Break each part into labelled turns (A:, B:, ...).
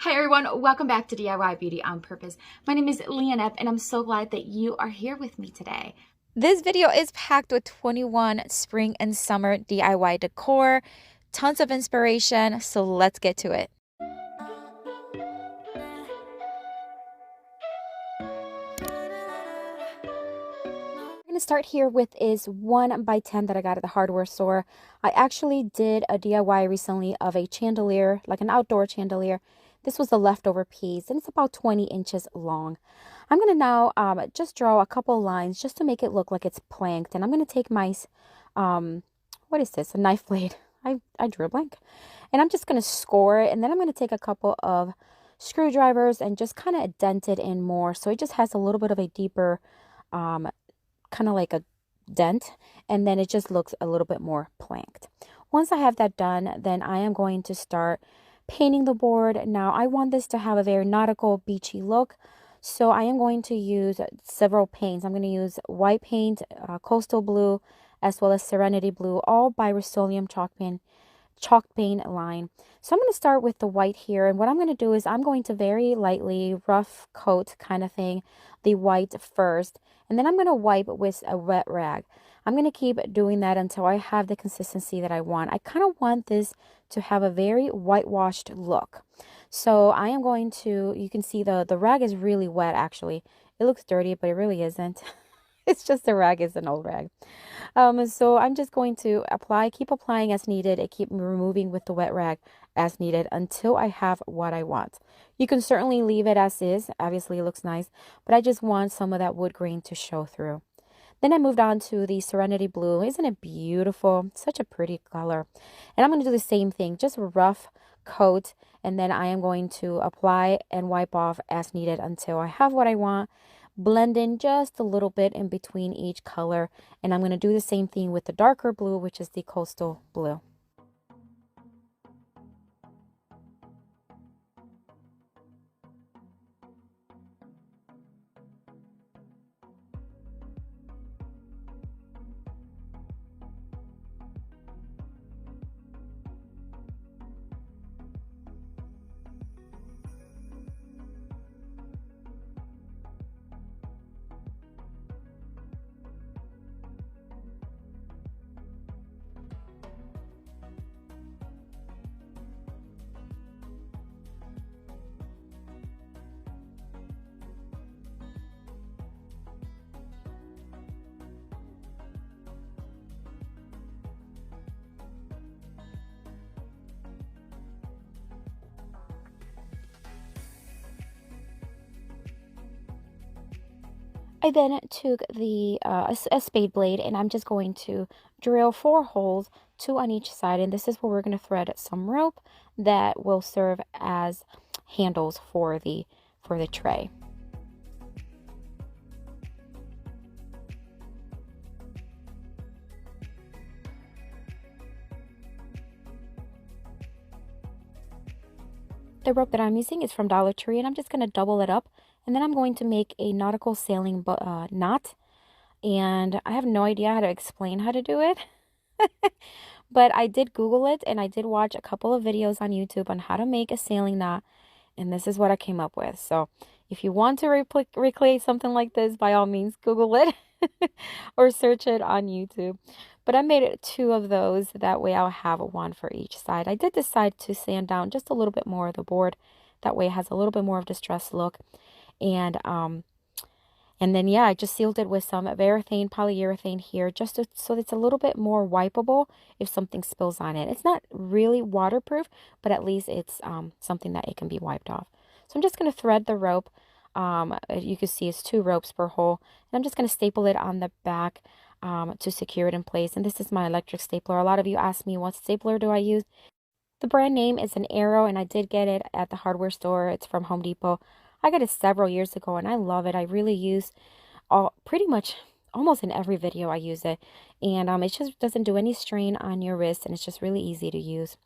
A: Hi everyone, welcome back to DIY Beauty on Purpose. My name is Leonette and I'm so glad that you are here with me today. This video is packed with 21 spring and summer DIY decor, tons of inspiration, so let's get to it. I'm going to start here with is 1x10 that I got at the hardware store. I actually did a DIY recently of a chandelier, like an outdoor chandelier. This was a leftover piece and it's about 20 inches long. I'm going to now just draw a couple lines just to make it look like it's planked. And I'm going to take my, what is this? A knife blade. I drew a blank. And I'm just going to score it. And then I'm going to take a couple of screwdrivers and just kind of dent it in more. So it just has a little bit of a deeper, kind of like a dent. And then it just looks a little bit more planked. Once I have that done, then I am going to start painting the board. Now I want this to have a very nautical, beachy look. So I am going to use several paints. I'm going to use white paint, coastal blue, as well as serenity blue, all by Vermilion chalk paint line. So I'm going to start with the white here. And what I'm going to do is I'm going to very lightly rough coat kind of thing the white first. And then I'm going to wipe with a wet rag. I'm going to keep doing that until I have the consistency that I want. I kind of want this to have a very whitewashed look. So I am going to, you can see the rag is really wet actually. It looks dirty, but it really isn't. It's just a rag, it's an old rag. So I'm just going to keep applying as needed and keep removing with the wet rag as needed until I have what I want. You can certainly leave it as is. Obviously it looks nice, but I just want some of that wood grain to show through. Then I moved on to the serenity blue. Isn't it beautiful? Such a pretty color. And I'm going to do the same thing, just rough coat, and then I am going to apply and wipe off as needed until I have what I want. Blend in just a little bit in between each color, and I'm going to do the same thing with the darker blue, which is the coastal blue. I then took the a spade blade and I'm just going to drill 4 holes, 2 on each side, and this is where we're going to thread some rope that will serve as handles for the tray. The rope that I'm using is from Dollar Tree, and I'm just going to double it up. And then I'm going to make a nautical sailing knot. And I have no idea how to explain how to do it. But I did Google it, and I did watch a couple of videos on YouTube on how to make a sailing knot. And this is what I came up with. So if you want to recreate something like this, by all means, Google it or search it on YouTube. But I made it 2 of those. That way I'll have 1 for each side. I did decide to sand down just a little bit more of the board. That way it has a little bit more of distressed look. And then, yeah, I just sealed it with some polyurethane here, just so it's a little bit more wipeable if something spills on it. It's not really waterproof, but at least it's something that it can be wiped off. So I'm just going to thread the rope. You can see it's 2 ropes per hole. And I'm just going to staple it on the back to secure it in place. And this is my electric stapler. A lot of you ask me, what stapler do I use? The brand name is an Arrow, and I did get it at the hardware store. It's from Home Depot. I got it several years ago, and I love it. I really use pretty much almost in every video I use it. And it just doesn't do any strain on your wrist, and it's just really easy to use.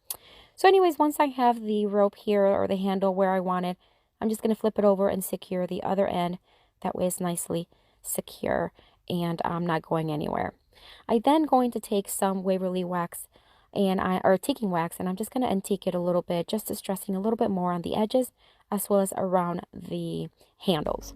A: So anyways, once I have the rope here or the handle where I want it, I'm just going to flip it over and secure the other end. That way it's nicely secure and I'm not going anywhere. I then going to take some Waverly wax or antiquing wax, and I'm just going to antique it a little bit, just distressing a little bit more on the edges as well as around the handles.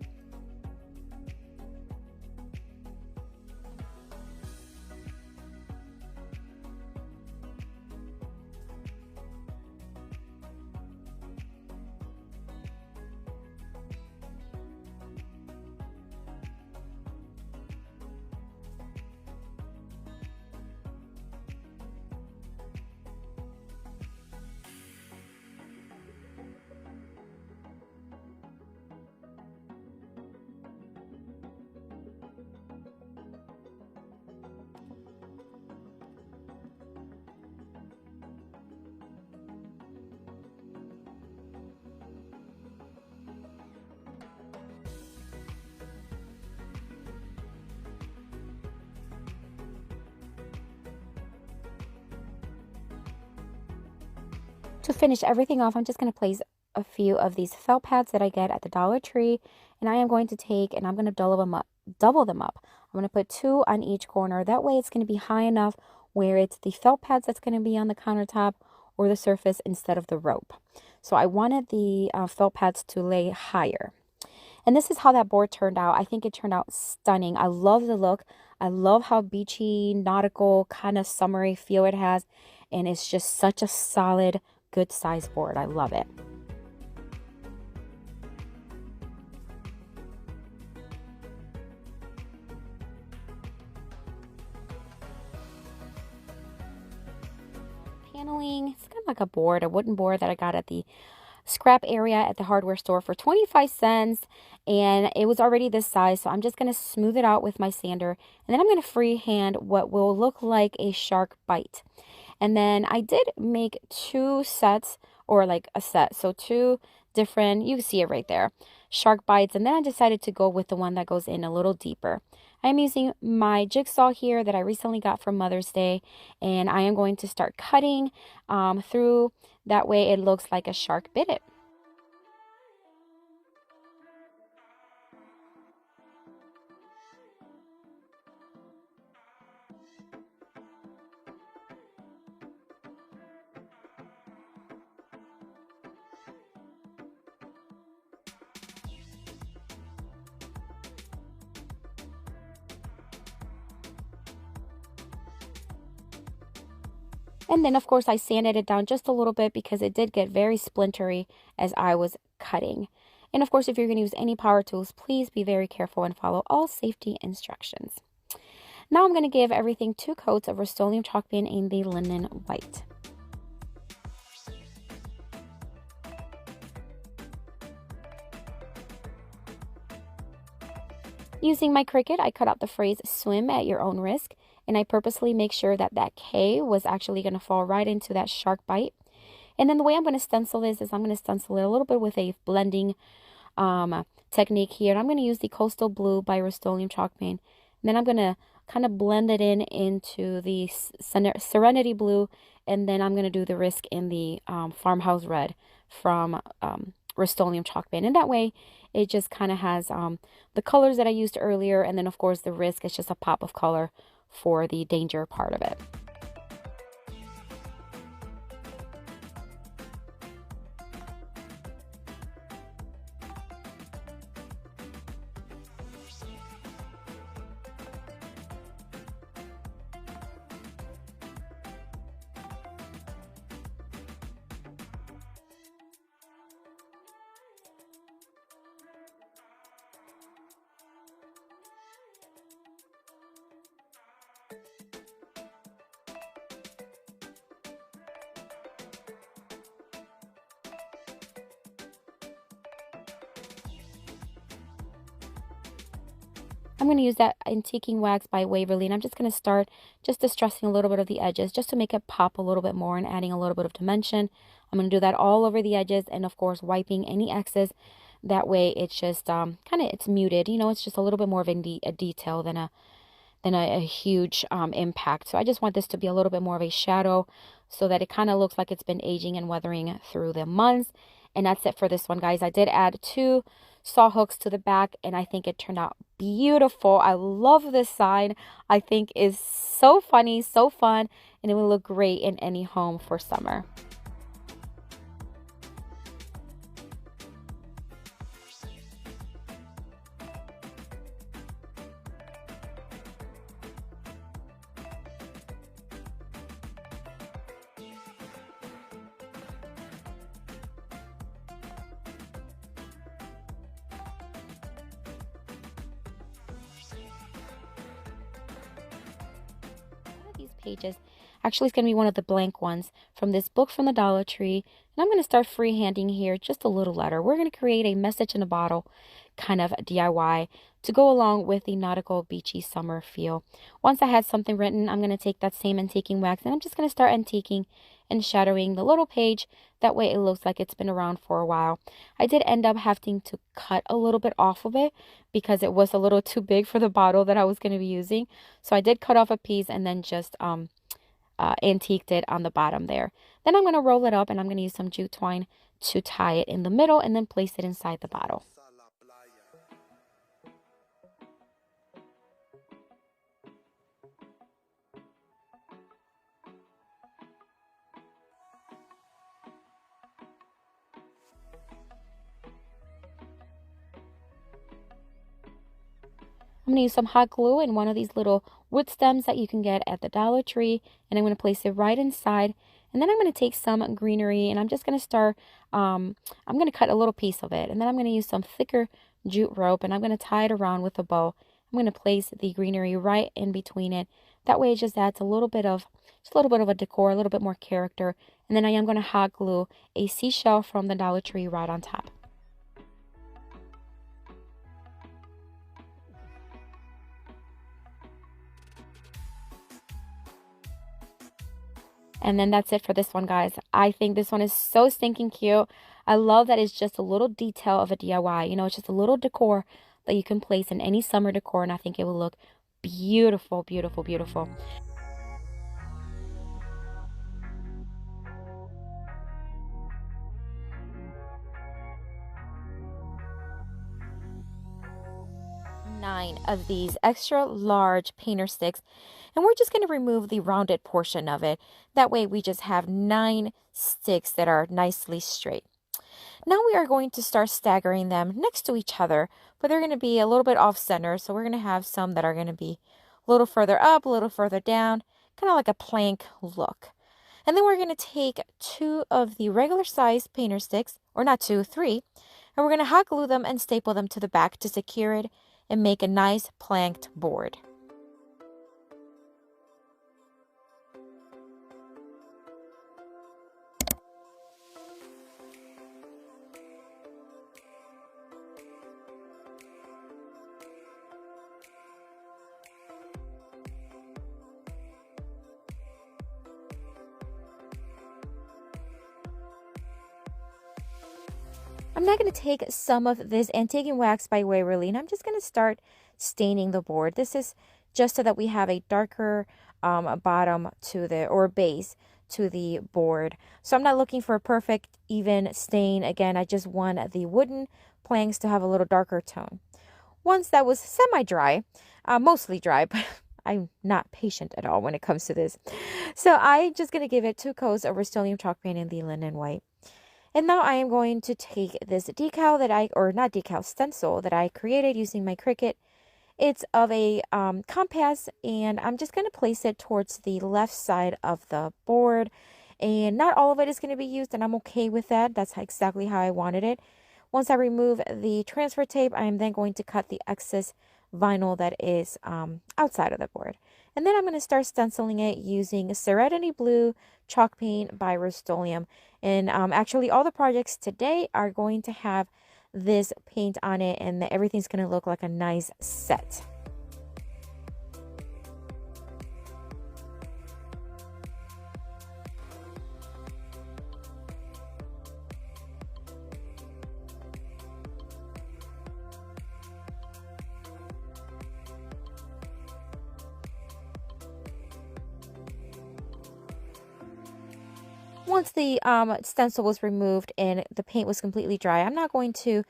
A: To finish everything off, I'm just going to place a few of these felt pads that I get at the Dollar Tree, and I am going to take and I'm going to double them up. I'm going to put 2 on each corner. That way it's going to be high enough where it's the felt pads that's going to be on the countertop or the surface instead of the rope. So I wanted the felt pads to lay higher. And this is how that board turned out. I think it turned out stunning. I love the look. I love how beachy, nautical, kind of summery feel it has. And it's just such a solid, good size board. I love it. Paneling, it's kind of like a wooden board that I got at the scrap area at the hardware store for 25 cents, and it was already this size, so I'm just going to smooth it out with my sander, and then I'm going to freehand what will look like a shark bite. And then I did make 2 sets, or like a set, so 2 different, you can see it right there, shark bites, and then I decided to go with the one that goes in a little deeper. I'm using my jigsaw here that I recently got for Mother's Day, and I am going to start cutting through. That way it looks like a shark bit it. And then, of course, I sanded it down just a little bit because it did get very splintery as I was cutting. And, of course, if you're going to use any power tools, please be very careful and follow all safety instructions. Now I'm going to give everything 2 coats of Rust-Oleum chalk paint in the linen white. Using my Cricut, I cut out the phrase "swim at your own risk," and I purposely make sure that that K was actually going to fall right into that shark bite. And then the way I'm going to stencil this is I'm going to stencil it a little bit with a blending technique here. And I'm going to use the Coastal Blue by Rust-Oleum chalk paint. And then I'm going to kind of blend it in into the Serenity Blue. And then I'm going to do the risk in the Farmhouse Red from Rust-Oleum chalk paint. And that way it just kind of has the colors that I used earlier. And then, of course, the risk is just a pop of color for the danger part of it. I'm going to use that antiquing wax by Waverly, and I'm just going to start just distressing a little bit of the edges just to make it pop a little bit more and adding a little bit of dimension. I'm going to do that all over the edges, and of course wiping any excess. That way it's just kind of, it's muted, you know, it's just a little bit more of a detail than a huge impact. So I just want this to be a little bit more of a shadow so that it kind of looks like it's been aging and weathering through the months. And that's it for this one, guys. I did add 2 saw hooks to the back, and I think it turned out beautiful. I love this side. I think is so funny, so fun, and it will look great in any home for summer. These pages actually is going to be one of the blank ones from this book from the Dollar Tree, and I'm going to start freehanding here just a little letter. We're going to create a message in a bottle kind of DIY to go along with the nautical beachy summer feel. Once I had something written, I'm going to take that same antiquing wax and I'm just going to start antiquing and shadowing the little page. That way it looks like it's been around for a while. I did end up having to cut a little bit off of it because it was a little too big for the bottle that I was going to be using. So I did cut off a piece and then just antiqued it on the bottom there. Then I'm going to roll it up and I'm going to use some jute twine to tie it in the middle and then place it inside the bottle. I'm going to use some hot glue and one of these little wood stems that you can get at the Dollar Tree, and I'm going to place it right inside. And then I'm going to take some greenery and I'm just going to start, I'm going to cut a little piece of it, and then I'm going to use some thicker jute rope and I'm going to tie it around with a bow. I'm going to place the greenery right in between it. That way it just adds a little bit of a decor, a little bit more character. And then I am going to hot glue a seashell from the Dollar Tree right on top. And then that's it for this one, guys. I think this one is so stinking cute. I love that it's just a little detail of a DIY. You know, it's just a little decor that you can place in any summer decor, and I think it will look beautiful, beautiful, beautiful. Nine of these extra large painter sticks, and we're just going to remove the rounded portion of it. That way we just have 9 sticks that are nicely straight. Now we are going to start staggering them next to each other, but they're going to be a little bit off center, so we're going to have some that are going to be a little further up, a little further down, kind of like a plank look. And then we're going to take 2 of the regular size painter sticks, or not 2, 3, and we're going to hot glue them and staple them to the back to secure it and make a nice planked board. I'm now going to take some of this antiquing wax by Waverly, and I'm just going to start staining the board. This is just so that we have a darker bottom to the, or base to the board. So I'm not looking for a perfect even stain. Again, I just want the wooden planks to have a little darker tone. Once that was semi-dry, mostly dry, but I'm not patient at all when it comes to this. So I'm just going to give it 2 coats of Rust-Oleum chalk paint in the linen white. And now I am going to take this decal that not decal, stencil that I created using my Cricut. It's of a compass, and I'm just going to place it towards the left side of the board. And not all of it is going to be used, and I'm okay with that. That's exactly how I wanted it. Once I remove the transfer tape, I am then going to cut the excess vinyl that is outside of the board. And then I'm going to start stenciling it using Serenity Blue chalk paint by Rust-Oleum. And actually all the projects today are going to have this paint on it, and everything's going to look like a nice set. Once the stencil was removed and the paint was completely dry, I'm now going to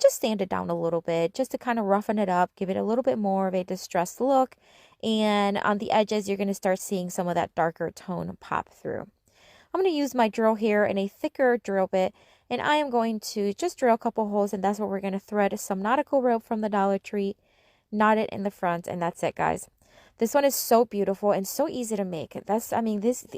A: just sand it down a little bit just to kind of roughen it up, give it a little bit more of a distressed look, And on the edges, you're going to start seeing some of that darker tone pop through. I'm going to use my drill here in a thicker drill bit, and I am going to just drill a couple holes, and that's where we're going to thread some nautical rope from the Dollar Tree, knot it in the front, and that's it, guys. This one is so beautiful and so easy to make.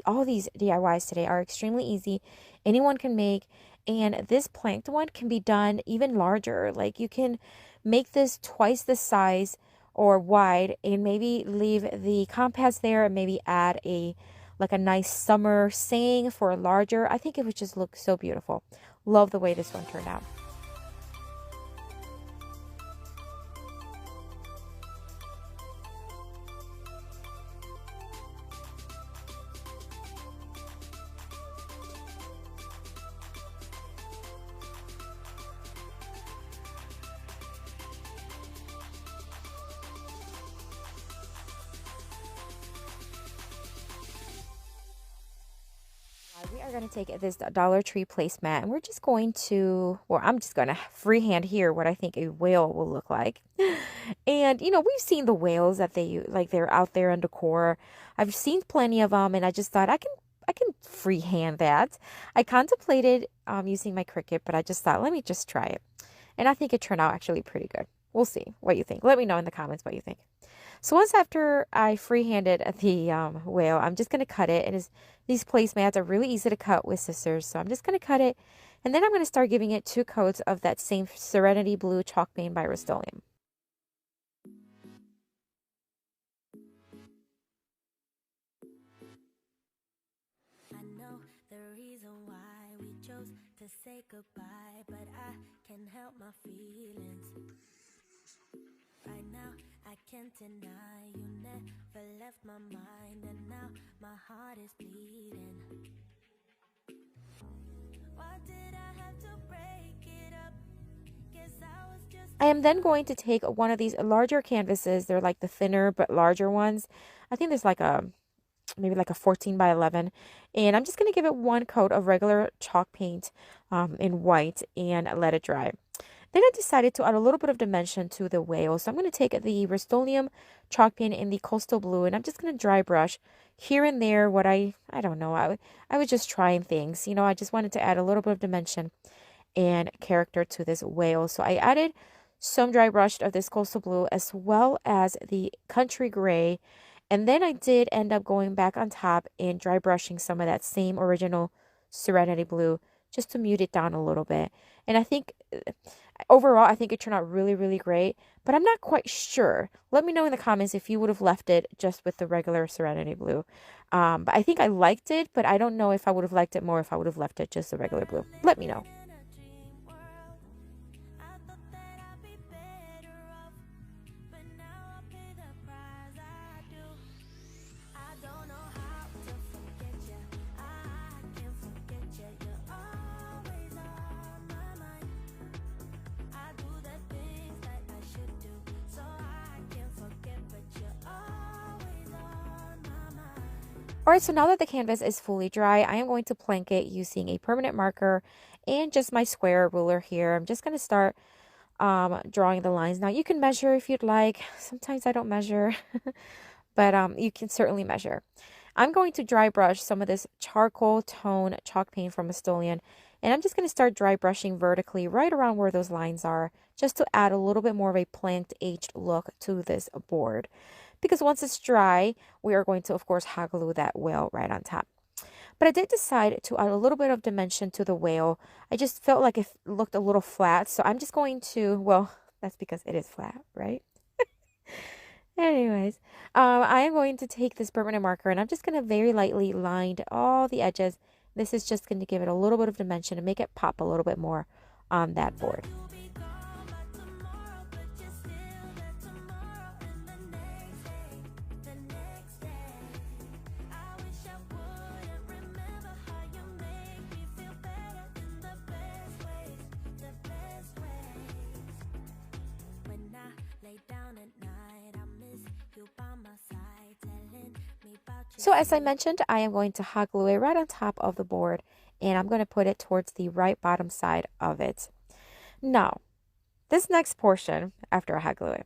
A: All these DIYs today are extremely easy. Anyone can make, and this planked one can be done even larger. Like, you can make this twice the size or wide, and maybe leave the compass there, and maybe add a nice summer saying for a larger. I think it would just look so beautiful. Love the way this one turned out. We are going to take this Dollar Tree placemat, and we're just going to, well, I'm just going to freehand here what I think a whale will look like. And, we've seen the whales that they're out there in decor. I've seen plenty of them, and I just thought I can freehand that. I contemplated using my Cricut, but I just thought, let me just try it. And I think it turned out actually pretty good. We'll see what you think. Let me know in the comments what you think. So once after I freehanded the whale, I'm just going to cut it. These placemats are really easy to cut with scissors. So I'm just going to cut it. And then I'm going to start giving it 2 coats of that same Serenity Blue chalk paint by Rust-Oleum.
B: I know the reason why we chose to say goodbye, but I can't help my feelings. Right now, I can't deny you never left my mind, and now my heart is bleeding. Why did I have to break it up? Guess I was just...
A: I am then going to take one of these larger canvases. They're like the thinner but larger ones. I think there's maybe like a 14 by 11. And I'm just going to give it 1 coat of regular chalk paint in white and let it dry. Then I decided to add a little bit of dimension to the whale. So I'm going to take the Rust-Oleum chalk paint in the coastal blue, and I'm just going to dry brush here and there what I don't know. I was just trying things. I just wanted to add a little bit of dimension and character to this whale. So I added some dry brush of this coastal blue as well as the country gray. And then I did end up going back on top and dry brushing some of that same original Serenity Blue just to mute it down a little bit. And I think overall, I think it turned out really, really great, but I'm not quite sure. Let me know in the comments if you would have left it just with the regular Serenity Blue. But I think I liked it, but I don't know if I would have liked it more if I would have left it just the regular blue. Let me know. Alright, so now that the canvas is fully dry, I am going to plank it using a permanent marker and just my square ruler here. I'm just going to start drawing the lines. Now, you can measure if you'd like. Sometimes I don't measure, but you can certainly measure. I'm going to dry brush some of this charcoal tone chalk paint from Rust-Oleum, and I'm just going to start dry brushing vertically right around where those lines are, just to add a little bit more of a planked, aged look to this board. Because once it's dry, we are going to, of course, hot glue that whale right on top. But I did decide to add a little bit of dimension to the whale. I just felt like it looked a little flat, so I'm just going to, well, that's because it is flat, right? Anyways, I am going to take this permanent marker, and I'm just going to very lightly line all the edges. This is just going to give it a little bit of dimension and make it pop a little bit more on that board. So as I mentioned, I am going to hot glue it right on top of the board, and I'm going to put it towards the right bottom side of it. Now, this next portion, after I hot glue it,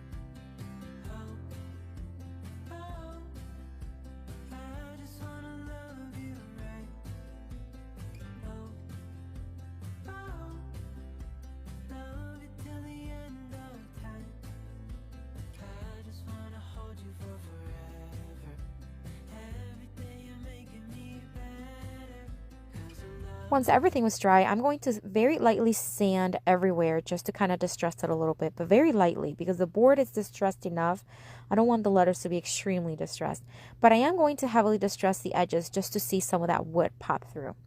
A: Once everything was dry, I'm going to very lightly sand everywhere just to kind of distress it a little bit, but very lightly because the board is distressed enough. I don't want the letters to be extremely distressed, but I am going to heavily distress the edges just to see some of that wood pop through.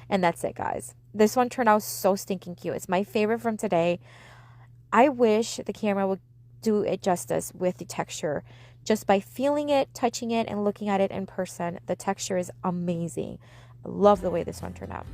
A: And that's it, guys. This one turned out so stinking cute. It's my favorite from today. I wish the camera would do it justice with the texture. Just by feeling it, touching it, and looking at it in person, the texture is amazing. I love the way this one turned out.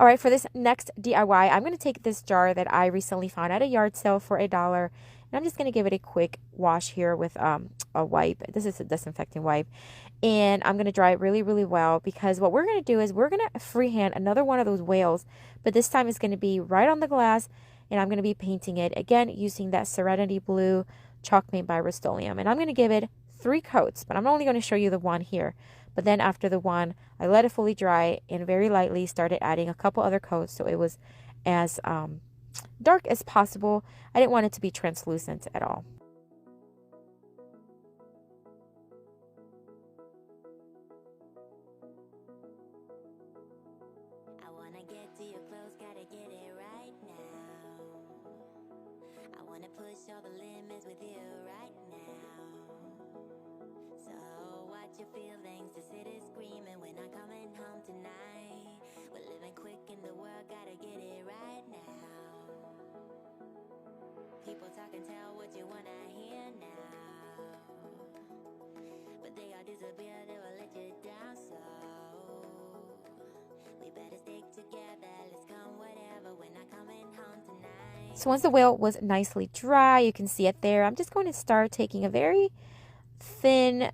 A: All right, for this next DIY, I'm going to take this jar that I recently found at a yard sale for $1, and I'm just going to give it a quick wash here with a wipe. This is a disinfecting wipe, and I'm going to dry it really, really well, because what we're going to do is we're going to freehand another one of those whales, but this time it's going to be right on the glass, and I'm going to be painting it, again, using that Serenity Blue chalk paint by Rust-Oleum, and I'm going to give it 3 coats, but I'm only going to show you the one here. But then after the one, I let it fully dry and very lightly started adding a couple other coats so it was as dark as possible. I didn't want it to be translucent at all.
B: I wanna get to your clothes, gotta get it right now. I wanna push all the limits with you right now. So watch your feelings, the city's screaming, we're not coming home tonight. We're living quick in the world, gotta get it right now. People talk and tell what you wanna hear now, but they all disappear, they will let you down. So we better stick together, let's come whatever, we're not coming home tonight.
A: So once the whale was nicely dry, you can see it there, I'm just going to start taking a very thin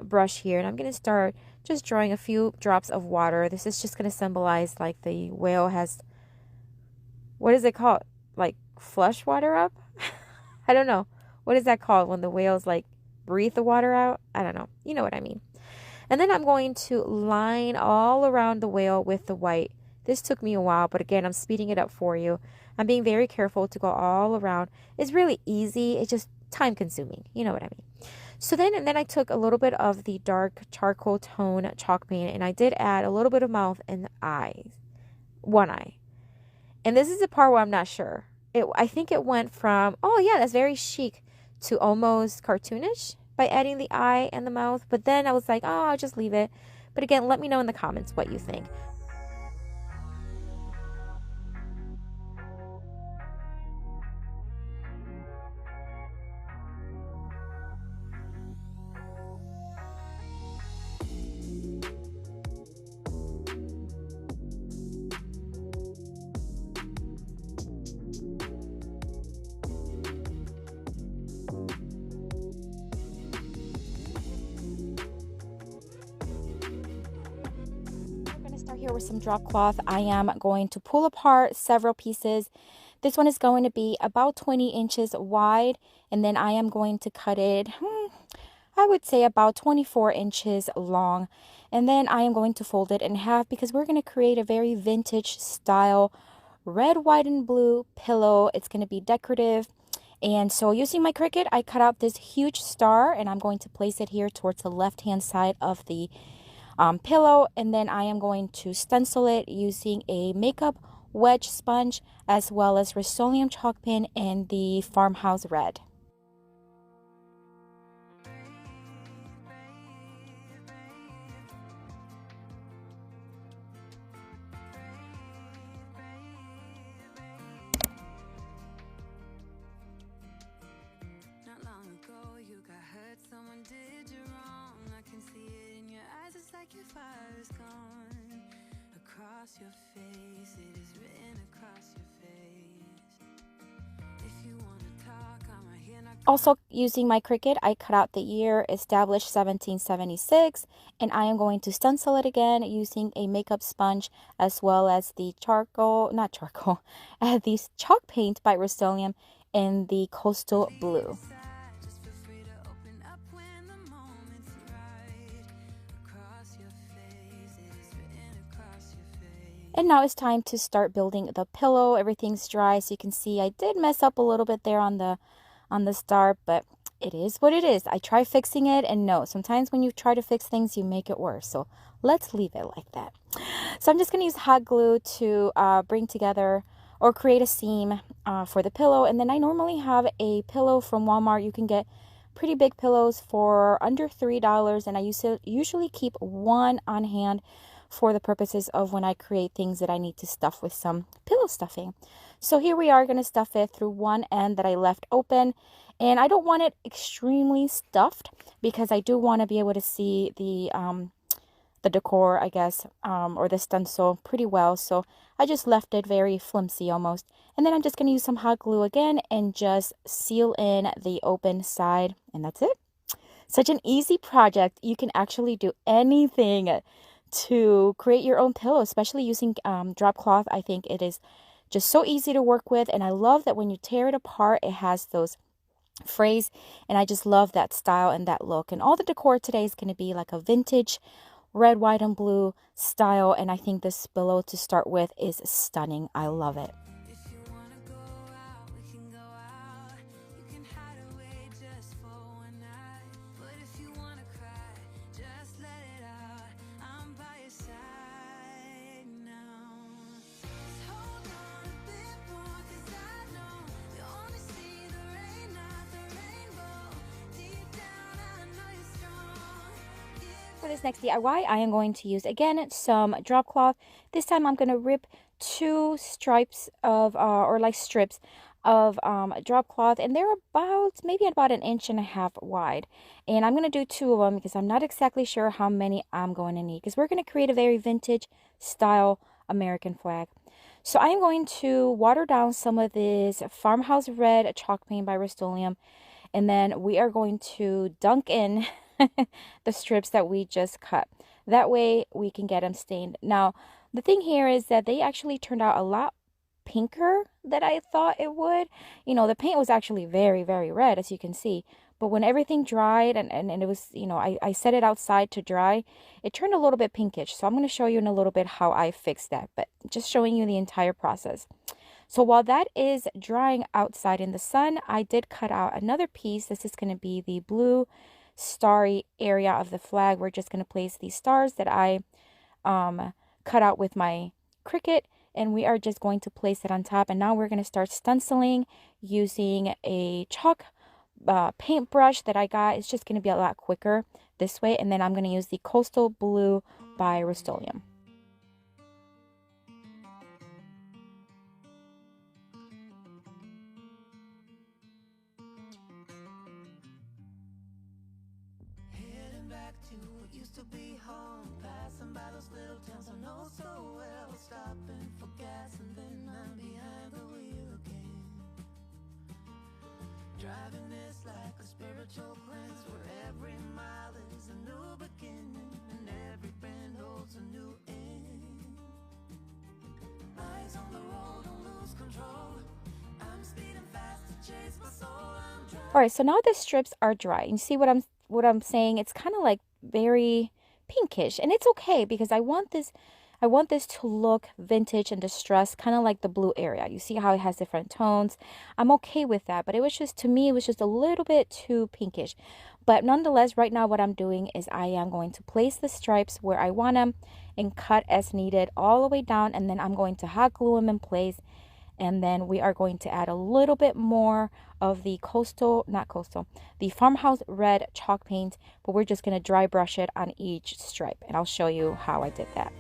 A: brush here, and I'm going to start just drawing a few drops of water. This is just going to symbolize like the whale has, what is it called, like flush water up? I don't know, what is that called when the whales like breathe the water out? I don't know, you know what I mean. And then I'm going to line all around the whale with the white. This took me a while, but again, I'm speeding it up for you. I'm being very careful to go all around. It's really easy, it's just time consuming, you know what I mean. So then I took a little bit of the dark charcoal tone chalk paint, and I did add a little bit of mouth and eyes, one eye. And this is the part where I'm not sure. I think it went from, oh yeah, that's very chic, to almost cartoonish by adding the eye and the mouth. But then I was like, oh, I'll just leave it. But again, let me know in the comments what you think. Here with some drop cloth, I am going to pull apart several pieces. This one is going to be about 20 inches wide, and then I am going to cut it, I would say about 24 inches long. And then I am going to fold it in half because we're going to create a very vintage style red, white, and blue pillow. It's going to be decorative. And so using my Cricut, I cut out this huge star, and I'm going to place it here towards the left-hand side of the pillow, and then I am going to stencil it using a makeup wedge sponge as well as Rust-Oleum chalk pen and the Farmhouse Red.
B: Not long ago you got hurt, someone did you wrong. I can see it in your eyes, it's like your fire is gone. Across your face, it is written across your face. If you wanna talk, I'm right here.
A: Also using my Cricut, I cut out the year established 1776, and I am going to stencil it again using a makeup sponge as well as the the chalk paint by Rust-Oleum in the Coastal Blue. And now it's time to start building the pillow. Everything's dry, so you can see I did mess up a little bit there on the start, but it is what it is. I try fixing it, and no, sometimes when you try to fix things, you make it worse. So let's leave it like that. So I'm just going to use hot glue to bring together or create a seam for the pillow. And then I normally have a pillow from Walmart. You can get pretty big pillows for under $3, and I usually keep one on hand for the purposes of when I create things that I need to stuff with some pillow stuffing. So here we are going to stuff it through one end that I left open, and I don't want it extremely stuffed because I do want to be able to see the decor, I guess, or the stencil pretty well. So I just left it very flimsy almost. And then I'm just going to use some hot glue again and just seal in the open side. And that's it. Such an easy project. You can actually do anything to create your own pillow, especially using drop cloth. I think it is just so easy to work with. And I love that when you tear it apart, it has those frays. And I just love that style and that look. And all the decor today is going to be like a vintage red, white, and blue style, and I think this pillow to start with is stunning. I love it. For this next DIY, I am going to use again some drop cloth. This time I'm going to rip 2 stripes of or like strips of drop cloth, and they're maybe about 1.5 inches wide. And I'm going to do 2 of them because I'm not exactly sure how many I'm going to need, because we're going to create a very vintage style American flag. So I am going to water down some of this Farmhouse Red chalk paint by Rust-Oleum, and then we are going to dunk in the strips that we just cut. That way we can get them stained. Now, the thing here is that they actually turned out a lot pinker than I thought it would. You know, the paint was actually very, very red, as you can see. But when everything dried and it was, you know, I set it outside to dry, it turned a little bit pinkish. So I'm going to show you in a little bit how I fixed that, but just showing you the entire process. So while that is drying outside in the sun, I did cut out another piece. This is going to be the blue starry area of the flag. We're just going to place these stars that I cut out with my Cricut, and we are just going to place it on top. And now we're going to start stenciling using a chalk paintbrush that I got. It's just going to be a lot quicker this way. And then I'm going to use the Coastal Blue by Rust-Oleum.
B: Used to be home, passing by those little towns I know so well, stopping for gas and then I'm behind the wheel again, driving this like a spiritual cleanse where every mile is a new beginning and every bend holds a new end. Eyes on the road, don't lose control, I'm speeding fast to chase my soul.
A: All right, so now the strips are dry. You see what I'm saying? It's kind of like very pinkish, and it's okay because I want this to look vintage and distressed, kind of like the blue area. You see how it has different tones. I'm okay with that, but it was just, to me, it was just a little bit too pinkish. But nonetheless, right now what I'm doing is I am going to place the stripes where I want them and cut as needed all the way down, and then I'm going to hot glue them in place. And then we are going to add a little bit more of the the Farmhouse Red chalk paint, but we're just going to dry brush it on each stripe. And I'll show you how I did that.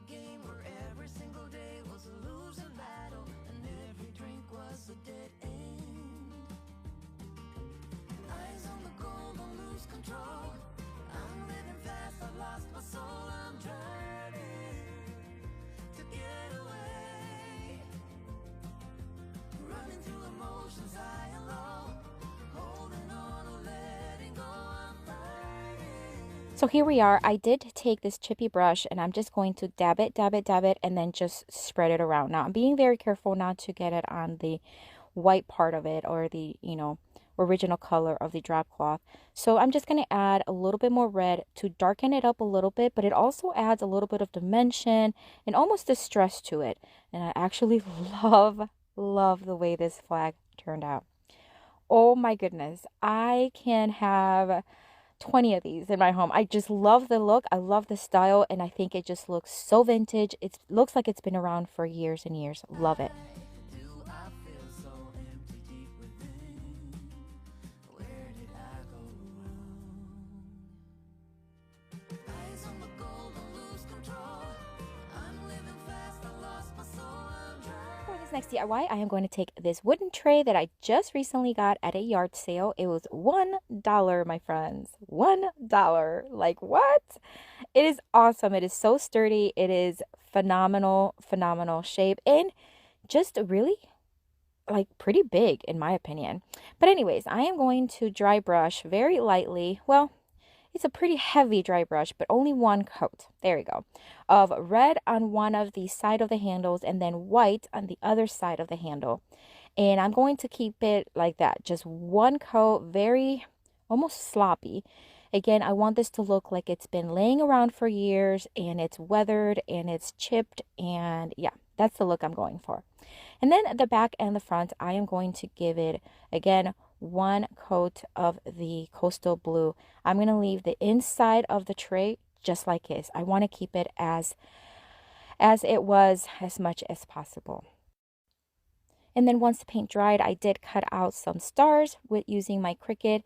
B: Game
A: So here we are. I did take this chippy brush and I'm just going to dab it, dab it, dab it, and then just spread it around. Now I'm being very careful not to get it on the white part of it or the, original color of the drop cloth. So I'm just going to add a little bit more red to darken it up a little bit, but it also adds a little bit of dimension and almost distress to it. And I actually love the way this flag turned out. Oh my goodness, I can have 20 of these in my home. I just love the look. I love the style, and I think it just looks so vintage. It looks like it's been around for years and years. Love it. For this next DIY, I am going to take this wooden tray that I just recently got at a yard sale. It was $1, my friends. $1. Like, what? It is awesome. It is so sturdy. It is phenomenal shape, and just really like pretty big in my opinion. But anyways, I am going to dry brush very lightly. Well, it's a pretty heavy dry brush, but only one coat. There we go. Of red on one of the side of the handles and then white on the other side of the handle. And I'm going to keep it like that. Just one coat, very almost sloppy. Again, I want this to look like it's been laying around for years and it's weathered and it's chipped, and yeah, that's the look I'm going for. And then the back and the front, I am going to give it, again, one coat of the coastal blue. I'm going to leave the inside of the tray just like this. I want to keep it as it was as much as possible. And then once the paint dried, I did cut out some stars with using my Cricut.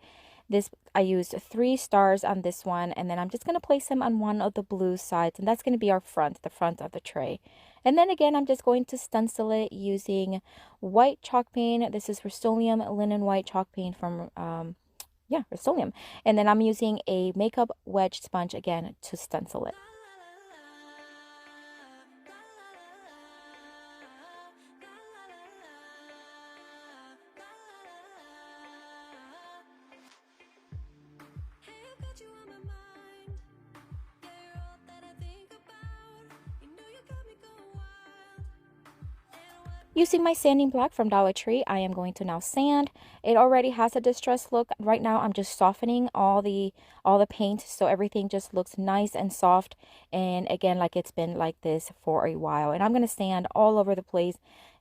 A: I used 3 stars on this one, and then I'm just going to place them on one of the blue sides, and that's going to be the front of the tray. And then again, I'm just going to stencil it using white chalk paint. This is Rust-Oleum linen white chalk paint from Rust-Oleum. And then I'm using a makeup wedge sponge again to stencil it. Using my sanding block from Dollar Tree, I am going to now sand. It already has a distressed look. Right now, I'm just softening all the paint so everything just looks nice and soft. And again, like it's been like this for a while. And I'm going to sand all over the place.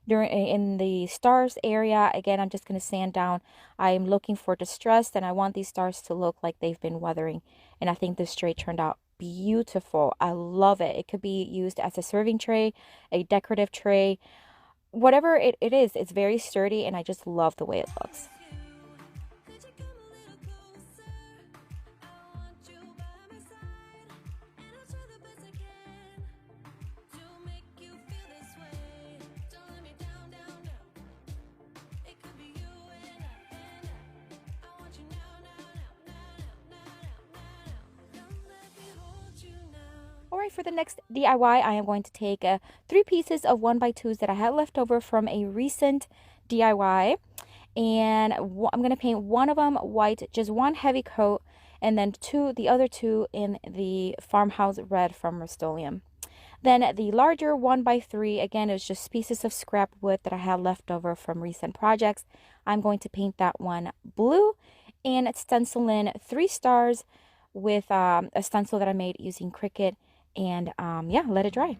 A: In the stars area, again, I'm just going to sand down. I'm looking for distressed, and I want these stars to look like they've been weathering. And I think this tray turned out beautiful. I love it. It could be used as a serving tray, a decorative tray. Whatever it is, it's very sturdy, and I just love the way it looks. Alright, for the next DIY, I am going to take 3 pieces of 1x2s that I had left over from a recent DIY. And I'm going to paint one of them white, just one heavy coat, and then the other two in the farmhouse red from Rust-Oleum. Then the larger 1x3, again, it was just pieces of scrap wood that I had left over from recent projects. I'm going to paint that one blue and stencil in 3 stars with a stencil that I made using Cricut. And yeah, let it dry.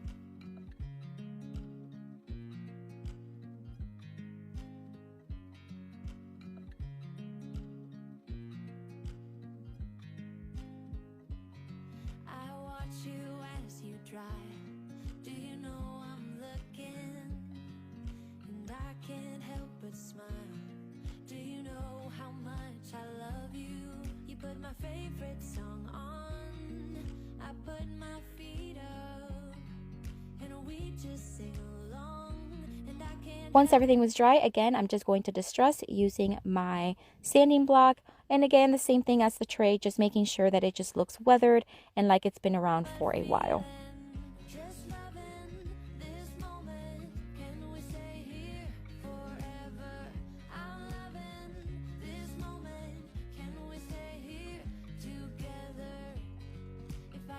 B: I watch you as you dry. Do you know I'm looking? And I can't help but smile. Do you know how much I love you? You put my favorite song on. I put my feet up, and we just sing along. And I can't.
A: Once everything was dry, again, I'm just going to distress using my sanding block. And again, the same thing as the tray, just making sure that it just looks weathered and like it's been around for a while.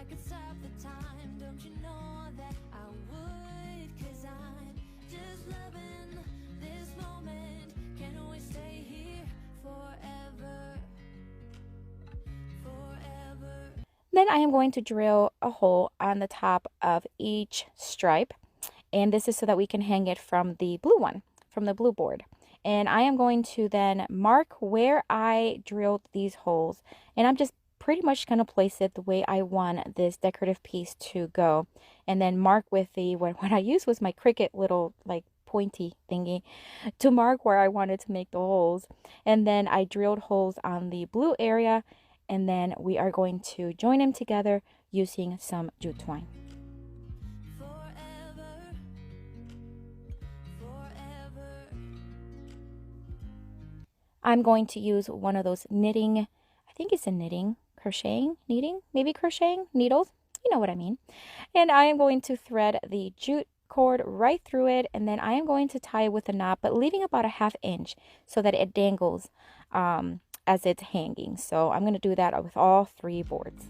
B: could stop the time, don't you know that I would? 'Cause I'm just loving this moment. Can we stay here forever? Forever.
A: Then I am going to drill a hole on the top of each stripe. And this is so that we can hang it from the blue one, from the blue board. And I am going to then mark where I drilled these holes. And I'm just pretty much going to place it the way I want this decorative piece to go. And then mark with the, what I used was my Cricut little like pointy thingy to mark where I wanted to make the holes. And then I drilled holes on the blue area. And then we are going to join them together using some jute twine. I'm going to use one of those knitting, I think it's a knitting, crocheting, maybe crocheting needles. You know what I mean. And I am going to thread the jute cord right through it. And then I am going to tie it with a knot, but leaving about a 1/2 inch so that it dangles as it's hanging. So I'm going to do that with all 3 boards.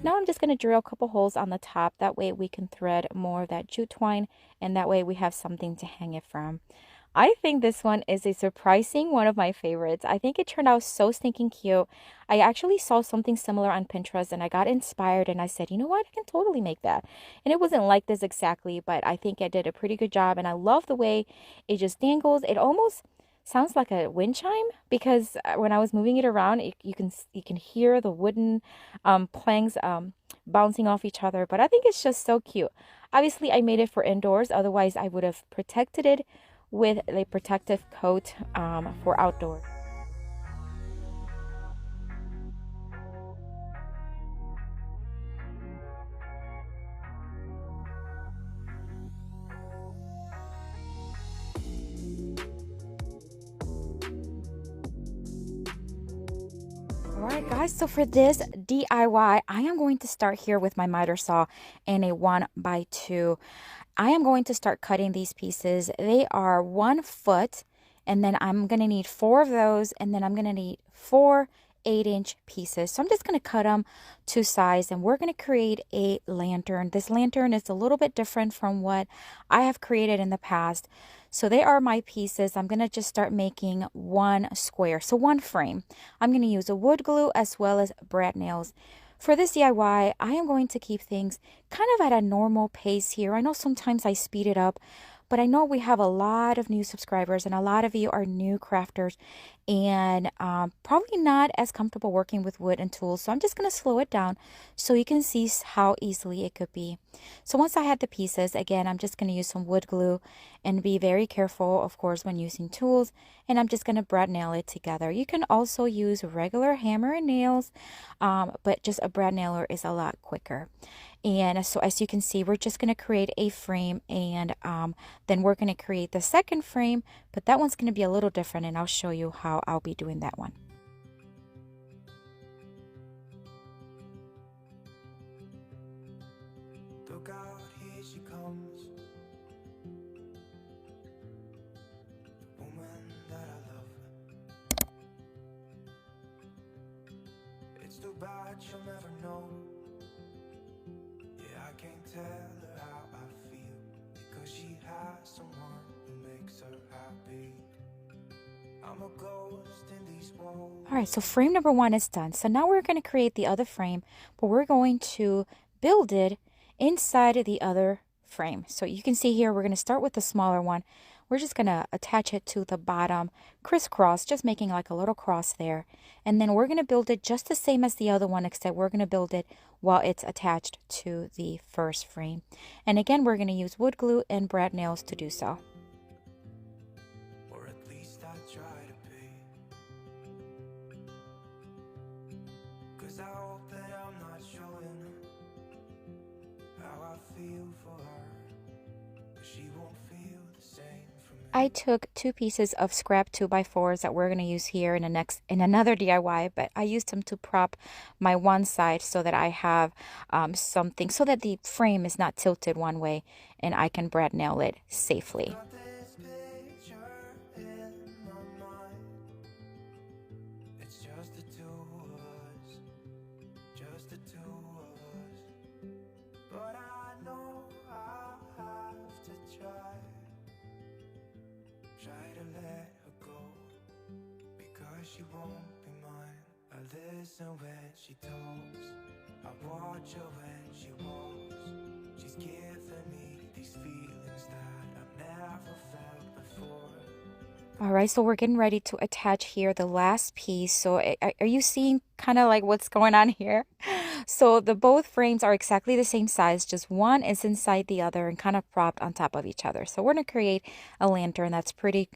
A: Now I'm just going to drill a couple holes on the top. That way we can thread more of that jute twine, and that way we have something to hang it from. I think this one is a surprising one of my favorites. I think it turned out so stinking cute. I actually saw something similar on Pinterest and I got inspired and I said, you know what, I can totally make that. And it wasn't like this exactly, but I think I did a pretty good job, and I love the way it just dangles. It almost sounds like a wind chime, because when I was moving it around, you can hear the wooden planks bouncing off each other. But I think it's just so cute. Obviously, I made it for indoors. Otherwise, I would have protected it with a protective coat for outdoor. Alright guys, so for this DIY, I am going to start here with my miter saw and a 1x2. I am going to start cutting these pieces. They are 1 foot, and then I'm going to need 4 of those, and then I'm going to need 4 8-inch pieces. So I'm just going to cut them to size, and we're going to create a lantern. This lantern is a little bit different from what I have created in the past. So they are my pieces. I'm going to just start making 1 square, so 1 frame. I'm going to use a wood glue as well as brad nails. For this DIY, I am going to keep things kind of at a normal pace here. I know sometimes I speed it up, but I know we have a lot of new subscribers and a lot of you are new crafters and probably not as comfortable working with wood and tools. So I'm just going to slow it down so you can see how easily it could be. So once I had the pieces, again, I'm just going to use some wood glue and be very careful, of course, when using tools. And I'm just going to brad nail it together. You can also use regular hammer and nails, but just a brad nailer is a lot quicker. And so as you can see, we're just going to create a frame, and then we're going to create the second frame, but that one's going to be a little different, and I'll show you how I'll be doing that one.
B: Look out, here she comes, the woman that I love. It's too bad she'll never know. I can't tell her how I feel, because she has someone who makes her happy. I'm a ghost in these walls.
A: Alright, so frame number 1 is done. So now we're going to create the other frame, but we're going to build it inside of the other frame. So you can see here, we're going to start with the smaller one. We're just going to attach it to the bottom, crisscross, just making like a little cross there. And then we're going to build it just the same as the other one, except we're going to build it while it's attached to the first frame. And again, we're going to use wood glue and brad nails to do so.
B: Or at least I try to be. 'Cause I hope that I'm not showing how I feel for her, but she won't feel the same.
A: I took 2 pieces of scrap 2x4s that we're going to use here in another DIY, but I used them to prop my one side so that I have something so that the frame is not tilted one way and I can brad nail it safely.
B: She won't be mine. I listen when she talks, I watch her when she walks. She's giving me these feelings that I've never felt before.
A: All right, so we're getting ready to attach here the last piece. So are you seeing kind of like what's going on here? So the both frames are exactly the same size, just one is inside the other and kind of propped on top of each other. So we're going to create a lantern that's pretty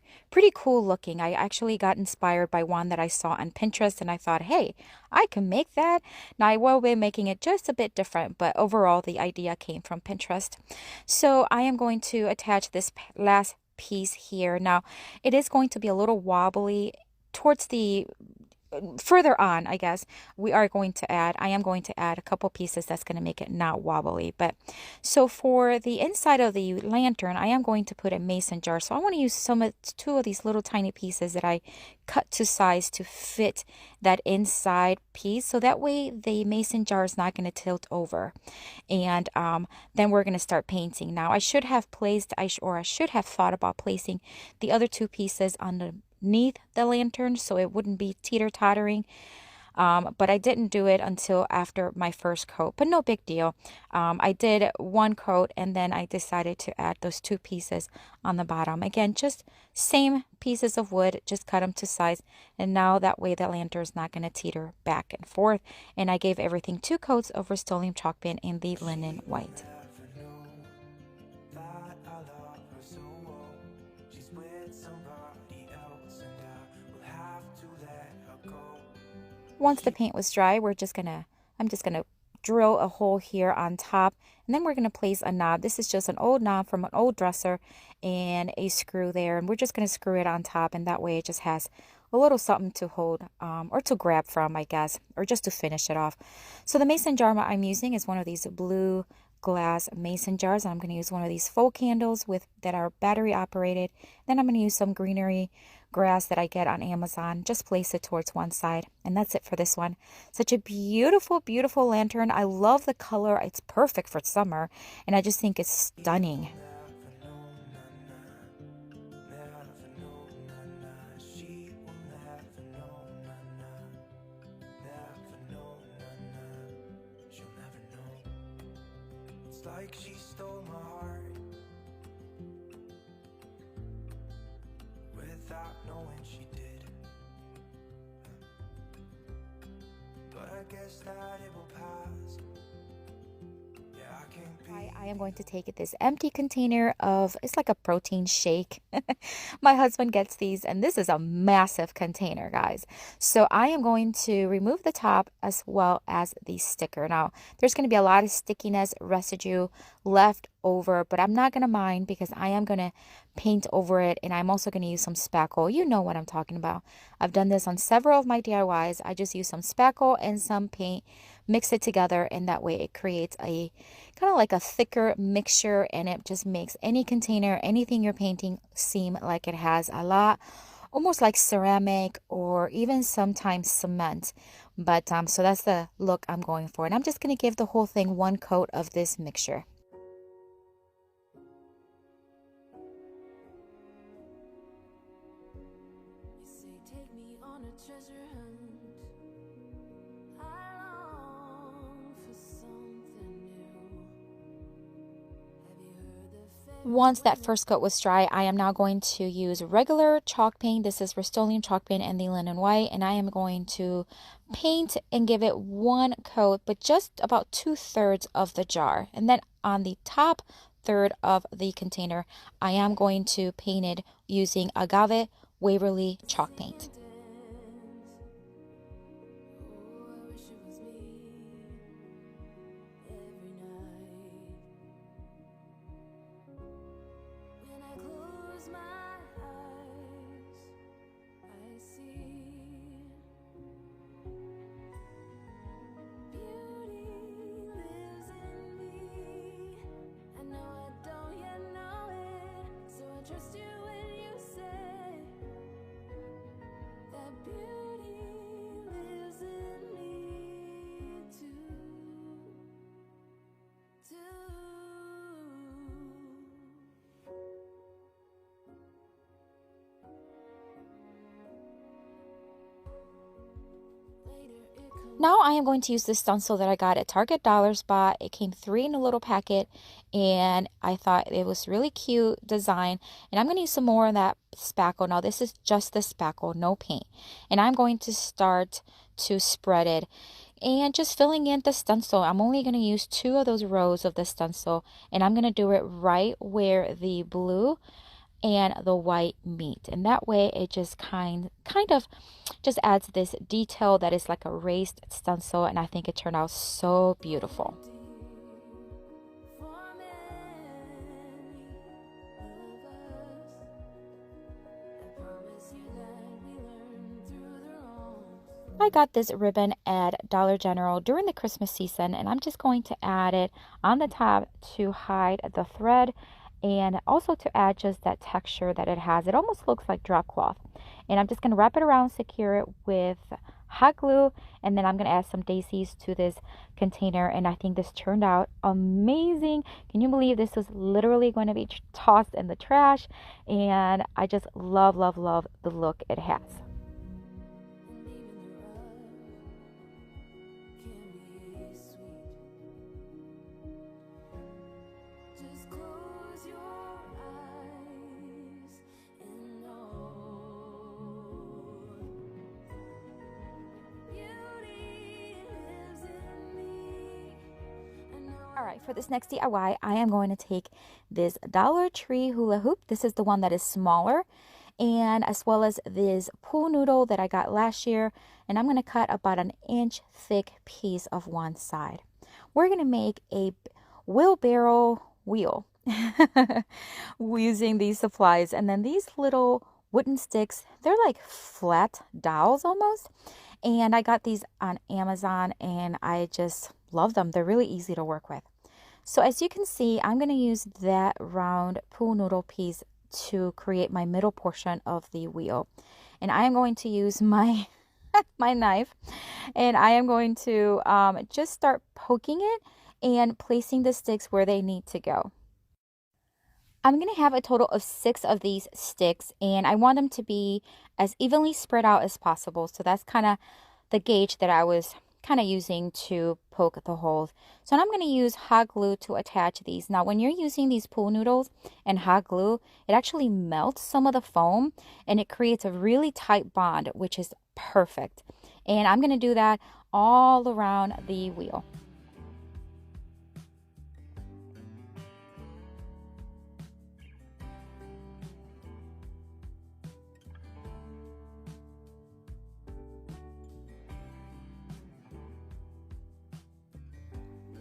A: cool looking. I actually got inspired by one that I saw on Pinterest and I thought, hey, I can make that. Now I will be making it just a bit different, but overall the idea came from Pinterest. So I am going to attach this last piece here. Now it is going to be a little wobbly towards the further on, I guess. I am going to add a couple pieces that's going to make it not wobbly. But so for the inside of the lantern, I am going to put a mason jar. So I want to use two of these little tiny pieces that I cut to size to fit that inside piece. So that way the mason jar is not going to tilt over. And then we're going to start painting. Now I should have thought about placing the other 2 pieces underneath the lantern so it wouldn't be teeter-tottering, but I didn't do it until after my first coat, but no big deal. I did 1 coat and then I decided to add those 2 pieces on the bottom. Again, just same pieces of wood, just cut them to size, and now that way the lantern is not going to teeter back and forth. And I gave everything 2 coats of Rust-Oleum chalk paint in the linen white. Once the paint was dry, I'm just gonna drill a hole here on top, and then we're gonna place a knob. This is just an old knob from an old dresser and a screw there, and we're just gonna screw it on top, and that way it just has a little something to hold or to grab from, I guess, or just to finish it off. So the mason jar I'm using is one of these blue glass mason jars. I'm going to use one of these faux candles that are battery operated. Then I'm going to use some greenery grass that I get on Amazon. Just place it towards one side, and that's it for this one. Such a beautiful lantern. I love the color. It's perfect for summer, and I just think it's stunning.
B: Like she stole my heart without knowing she did, but I guess that it will pass.
A: I am going to take this empty container it's like a protein shake. My husband gets these, and this is a massive container, guys. So I am going to remove the top as well as the sticker. Now, there's going to be a lot of stickiness residue left over, but I'm not going to mind because I am going to paint over it, and I'm also going to use some spackle. You know what I'm talking about. I've done this on several of my DIYs. I just use some spackle and some paint, mix it together, and that way it creates a kind of like a thicker mixture, and it just makes any container, anything you're painting, seem like it has a lot, almost like ceramic or even sometimes cement. But so that's the look I'm going for, and I'm just going to give the whole thing 1 coat of this mixture.
B: Take me on a treasure hunt. I long for something new. Have you heard the
A: Once that first coat was dry, I am now going to use regular chalk paint. This is Rust-Oleum chalk paint and the linen white, and I am going to paint and give it 1 coat, but just about 2/3 of the jar. And then on the top third of the container, I am going to paint it using Agave Waverly chalk paint. Now I am going to use this stencil that I got at Target Dollar Spot. It came 3 in a little packet and I thought it was really cute design. And I'm going to use some more of that spackle. Now this is just the spackle, no paint. And I'm going to start to spread it and just filling in the stencil. I'm only going to use 2 of those rows of the stencil and I'm going to do it right where the blue and the white meat, and that way it just kind of just adds this detail that is like a raised stencil, and I think it turned out so beautiful. I got this ribbon at Dollar General during the Christmas season, and I'm just going to add it on the top to hide the thread and also to add just that texture that it has. It almost looks like drop cloth. And I'm just going to wrap it around, secure it with hot glue, and then I'm going to add some daisies to this container, and I think this turned out amazing. Can you believe this was literally going to be tossed in the trash? And I just love, love, love the look it has. All right, for this next DIY, I am going to take this Dollar Tree hula hoop. This is the one that is smaller, and as well as this pool noodle that I got last year, and I'm going to cut about an inch thick piece of one side. We're going to make a wheelbarrow wheel using these supplies, and then these little wooden sticks, they're like flat dowels almost, and I got these on Amazon and I just love them. They're really easy to work with. So as you can see, I'm going to use that round pool noodle piece to create my middle portion of the wheel. And I am going to use my my knife, and I am going to just start poking it and placing the sticks where they need to go. I'm going to have a total of 6 of these sticks, and I want them to be as evenly spread out as possible. So that's kind of the gauge that I was kind of using to poke the holes. So now I'm going to use hot glue to attach these. Now when you're using these pool noodles and hot glue, it actually melts some of the foam and it creates a really tight bond, which is perfect. And I'm going to do that all around the wheel.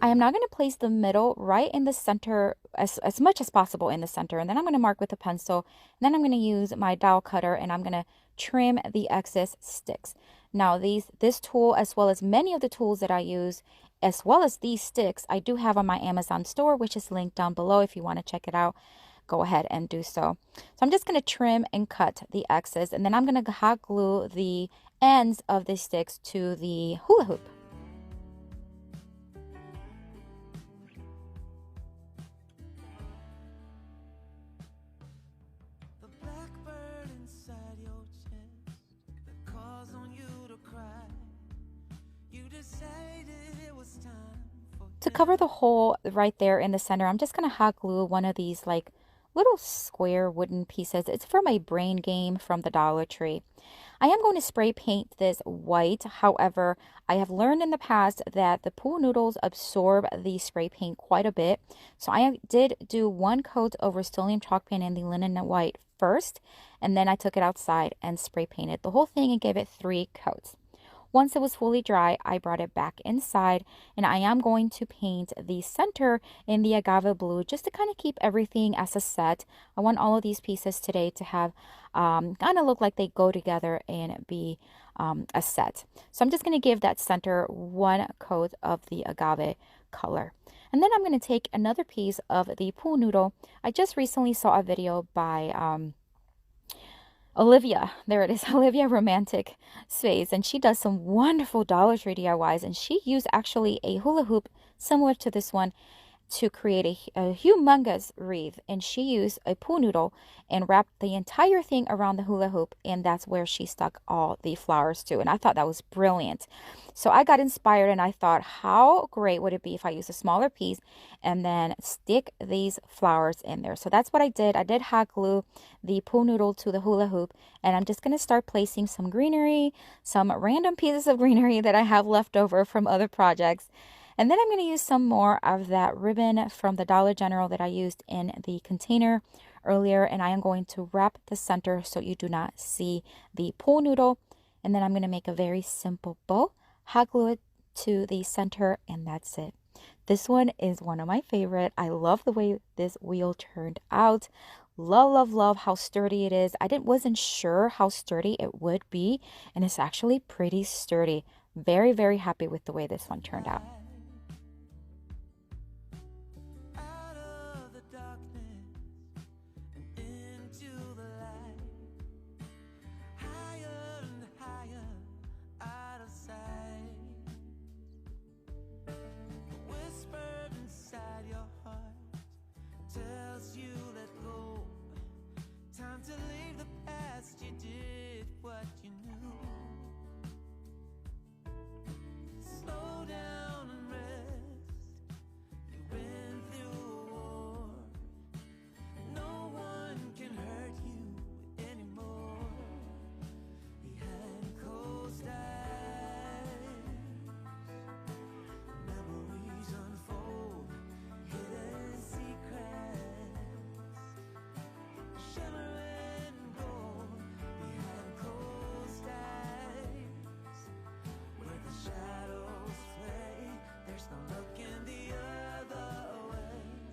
A: I am now going to place the middle right in the center, as much as possible in the center, and then I'm going to mark with a pencil, and then I'm going to use my dowel cutter and I'm going to trim the excess sticks. Now this tool, as well as many of the tools that I use, as well as these sticks, I do have on my Amazon store, which is linked down below. If you want to check it out, go ahead and do so. So I'm just going to trim and cut the excess, and then I'm going to hot glue the ends of the sticks to the hula hoop. To cover the hole right there in the center, I'm just going to hot glue one of these like little square wooden pieces. It's from a brain game from the Dollar Tree. I am going to spray paint this white. However, I have learned in the past that the pool noodles absorb the spray paint quite a bit. So I did do 1 coat of Rust-Oleum chalk paint in the linen white first, and then I took it outside and spray painted the whole thing and gave it 3 coats. Once it was fully dry, I brought it back inside, and I am going to paint the center in the agave blue just to kind of keep everything as a set. I want all of these pieces today to have kind of look like they go together and be a set. So I'm just going to give that center 1 coat of the agave color. And then I'm going to take another piece of the pool noodle. I just recently saw a video by Olivia, there it is, Olivia Romantic Space, and she does some wonderful Dollar Tree DIYs, and she used actually a hula hoop similar to this one to create a humongous wreath, and she used a pool noodle and wrapped the entire thing around the hula hoop, and that's where she stuck all the flowers to. And I thought that was brilliant. So I got inspired and I thought, how great would it be if I use a smaller piece and then stick these flowers in there. So that's what I did. I did hot glue the pool noodle to the hula hoop, and I'm just going to start placing some greenery, some random pieces of greenery that I have left over from other projects. And then I'm going to use some more of that ribbon from the Dollar General that I used in the container earlier. And I am going to wrap the center so you do not see the pool noodle. And then I'm going to make a very simple bow, hot glue it to the center, and that's it. This one is one of my favorite. I love the way this wheel turned out. Love, love, love how sturdy it is. Wasn't sure how sturdy it would be, and it's actually pretty sturdy. Very, very happy with the way this one turned out.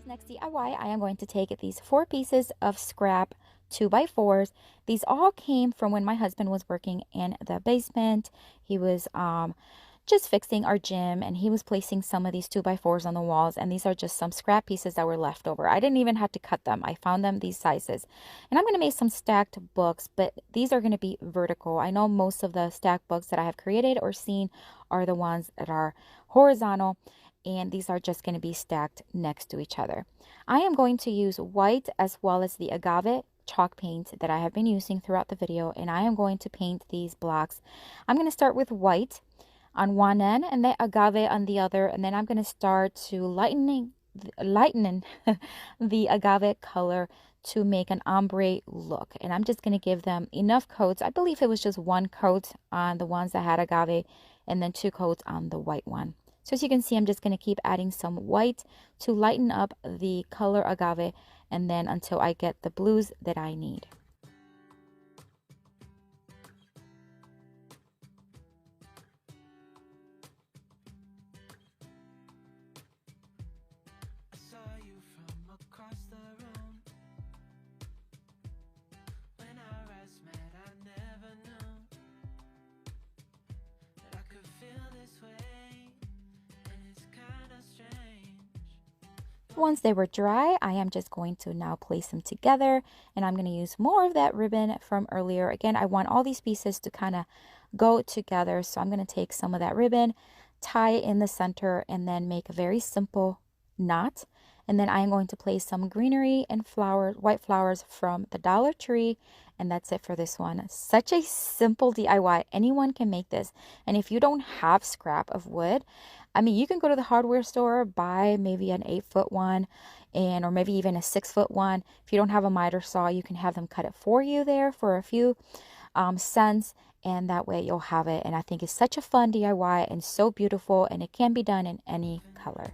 A: Next DIY, I am going to take these 4 pieces of scrap 2x4s. These all came from when my husband was working in the basement. He was just fixing our gym, and he was placing some of these 2x4s on the walls, and these are just some scrap pieces that were left over. I didn't even have to cut them. I found them these sizes. And I'm going to make some stacked books, but these are going to be vertical. I know most of the stacked books that I have created or seen are the ones that are horizontal, and these are just going to be stacked next to each other. I am going to use white as well as the agave chalk paint that I have been using throughout the video, and I am going to paint these blocks. I'm going to start with white on one end and the agave on the other, and then I'm going to start to lightening the agave color to make an ombre look. And I'm just going to give them enough coats. I believe it was just 1 coat on the ones that had agave and then 2 coats on the white one. So as you can see, I'm just going to keep adding some white to lighten up the color agave, and then until I get the blues that I need. Once they were dry, I am just going to now place them together, and I'm going to use more of that ribbon from earlier. Again, I want all these pieces to kind of go together, so I'm going to take some of that ribbon, tie it in the center, and then make a very simple knot. And then I am going to place some greenery and flowers, white flowers from the Dollar Tree, and that's it for this one. Such a simple DIY. Anyone can make this. And if you don't have scrap of wood, I mean, you can go to the hardware store, buy maybe an 8-foot one, or maybe even a 6-foot one. If you don't have a miter saw, you can have them cut it for you there for a few cents, and that way you'll have it. And I think it's such a fun DIY and so beautiful, and it can be done in any color.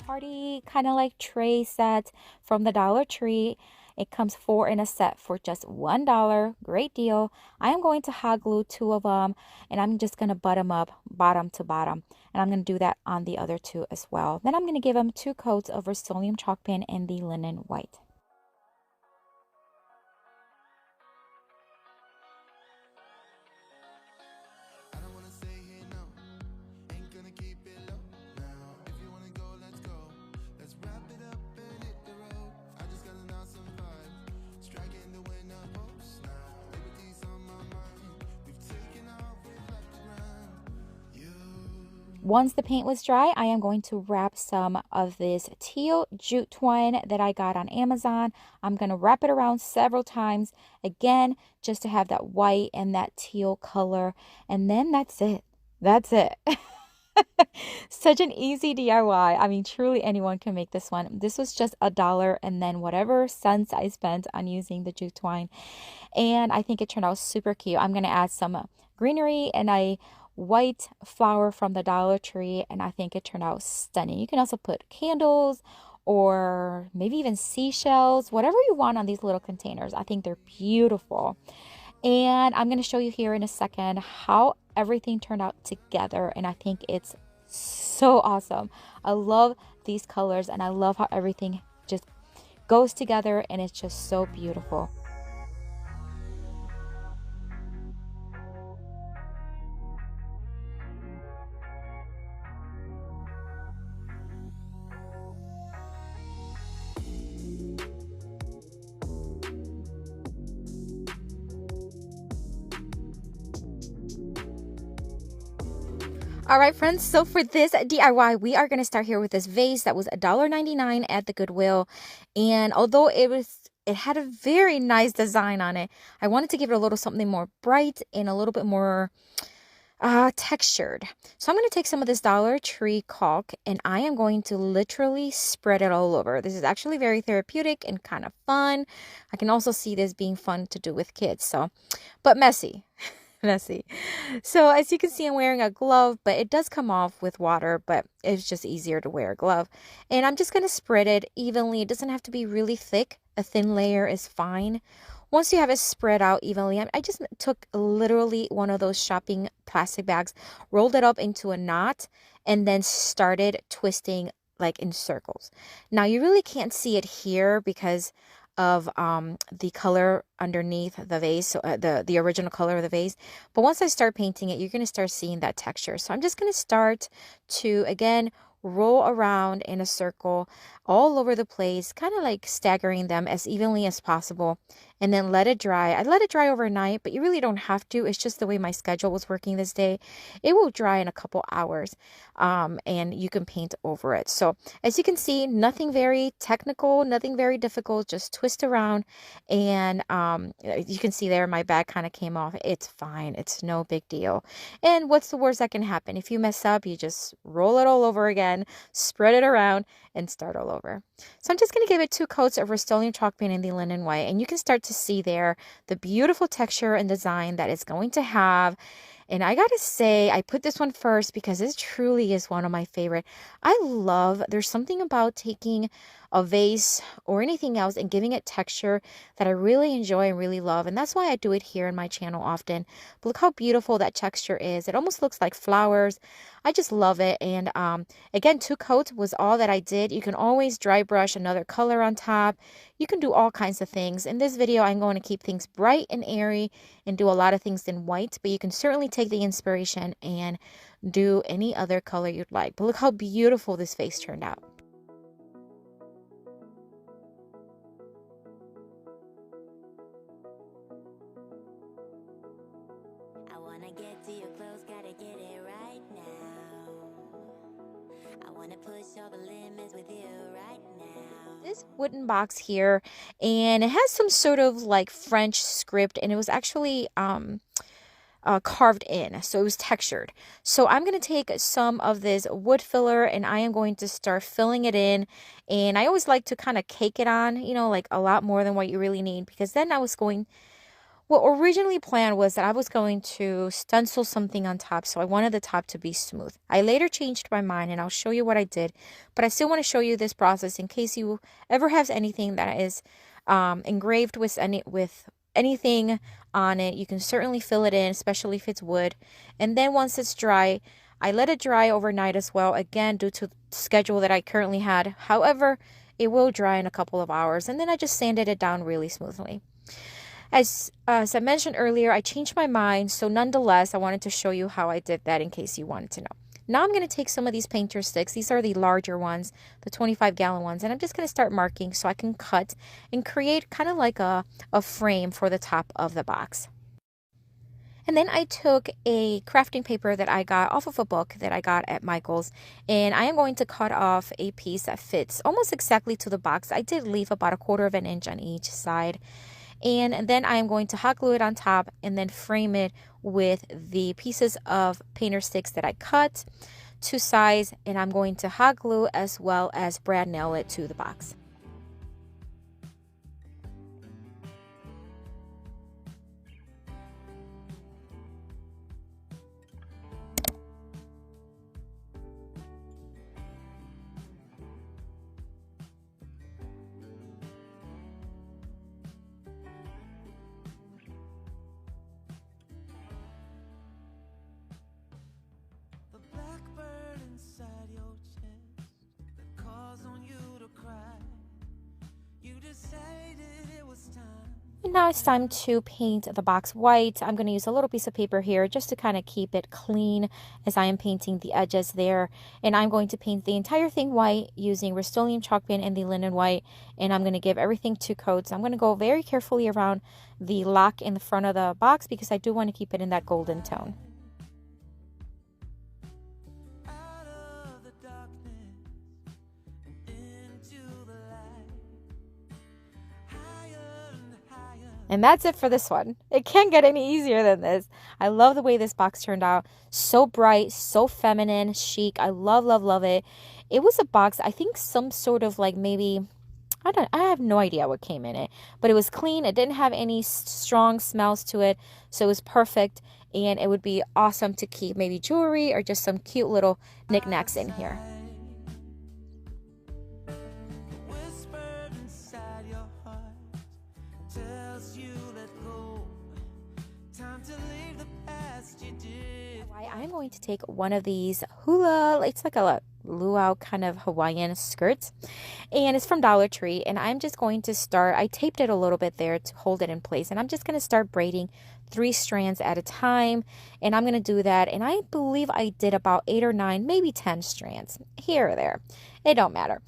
A: Party kind of like tray set from the Dollar Tree. It comes 4 in a set for just $1. Great deal. I am going to hot glue 2 of them, and I'm just going to butt them up bottom to bottom, and I'm going to do that on the other 2 as well. Then I'm going to give them 2 coats of Vermilion chalk paint in the linen white. Once the paint was dry, I am going to wrap some of this teal jute twine that I got on Amazon. I'm going to wrap it around several times, again, just to have that white and that teal color. And then that's it. That's it. Such an easy DIY. I mean, truly anyone can make this one. This was just $1 and then whatever cents I spent on using the jute twine. And I think it turned out super cute. I'm going to add some greenery and a white flower from the Dollar Tree, and I think it turned out stunning. You can also put candles or maybe even seashells, whatever you want on these little containers. I think they're beautiful. And I'm going to show you here in a second how everything turned out together, and I think it's so awesome. I love these colors, and I love how everything just goes together, and it's just so beautiful. All right, friends, so for this DIY, we are going to start here with this vase that was $1.99 at the Goodwill. And although it had a very nice design on it, I wanted to give it a little something more bright and a little bit more textured. So I'm going to take some of this Dollar Tree caulk and I am going to literally spread it all over. This is actually very therapeutic and kind of fun. I can also see this being fun to do with kids, but messy. Messy. So as you can see, I'm wearing a glove, but it does come off with water, but it's just easier to wear a glove. And I'm just going to spread it evenly. It doesn't have to be really thick. A thin layer is fine. Once you have it spread out evenly, I just took literally one of those shopping plastic bags, rolled it up into a knot, and then started twisting like in circles. Now you really can't see it here because of the color underneath the vase, so the original color of the vase. But once I start painting it, you're going to start seeing that texture. So I'm just going to start to, again, roll around in a circle all over the place, kind of like staggering them as evenly as possible, and then let it dry. I let it dry overnight, but you really don't have to. It's just the way my schedule was working this day. It will dry in a couple hours, and you can paint over it. So as you can see, nothing very technical, nothing very difficult, just twist around, and you can see there my bag kind of came off. It's fine. It's no big deal. And what's the worst that can happen? If you mess up, you just roll it all over again, spread it around, and start all over. So I'm just going to give it 2 coats of Rust-Oleum chalk paint in the linen white, and you can start to see there the beautiful texture and design that it's going to have. And I gotta say, I put this one first because this truly is one of my favorite. There's something about taking a vase or anything else and giving it texture that I really enjoy and really love. And that's why I do it here in my channel often. But look how beautiful that texture is. It almost looks like flowers. I just love it. And again, 2 coats was all that I did. You can always dry brush another color on top. You can do all kinds of things. In this video, I'm going to keep things bright and airy and do a lot of things in white, but you can certainly take the inspiration and do any other color you'd like. But look how beautiful this vase turned out.
B: I wanna get to your clothes, gotta get it right now. I wanna push all the limits with you right now.
A: This wooden box here, and it has some sort of like French script, and it was actually carved in, so it was textured. So I'm going to take some of this wood filler and I am going to start filling it in, and I always like to kind of cake it on, like a lot more than what you really need, because then what originally planned was that I was going to stencil something on top, so I wanted the top to be smooth. I later changed my mind, and I'll show you what I did, but I still want to show you this process in case you ever have anything that is engraved with anything on it. You can certainly fill it in, especially if it's wood. And then once it's dry, I let it dry overnight as well, again, due to the schedule that I currently had. However, it will dry in a couple of hours, and then I just sanded it down really smoothly. As I mentioned earlier, I changed my mind, so nonetheless, I wanted to show you how I did that in case you wanted to know. Now I'm going to take some of these painter sticks. These are the larger ones, the 25-gallon ones, and I'm just going to start marking so I can cut and create kind of like a frame for the top of the box. And then I took a crafting paper that I got off of a book that I got at Michael's, and I am going to cut off a piece that fits almost exactly to the box. I did leave about 1/4 of an inch on each side. And then I am going to hot glue it on top and then frame it with the pieces of painter sticks that I cut to size, and I'm going to hot glue as well as brad nail it to the box.
B: The blackbird inside your chest that calls on you to cry. You decided it was time.
A: And now it's time to paint the box white. I'm going to use a little piece of paper here just to kind of keep it clean as I am painting the edges there. And I'm going to paint the entire thing white using Rust-Oleum chalk paint and the linen white. And I'm going to give everything 2 coats. I'm going to go very carefully around the lock in the front of the box because I do want to keep it in that golden tone.
B: Out of the darkness and into the light. Higher and higher.
A: And that's it for this one. It can't get any easier than this. I love the way this box turned out. So bright, so feminine, chic. I love, love, love it. It was a box, I think some sort of like maybe, I have no idea what came in it, but it was clean. It didn't have any strong smells to it, so it was perfect, and it would be awesome to keep maybe jewelry or just some cute little knickknacks in here.
B: Whispered inside your heart tells you let go. Time to leave the past you did.
A: I'm going to take one of these hula, it's like a luau kind of Hawaiian skirt, and it's from Dollar Tree, and I'm just going to start, I taped it a little bit there to hold it in place, and I'm just going to start braiding 3 strands at a time, and I'm going to do that, and I believe I did about 8 or 9, maybe 10 strands here or there. It don't matter.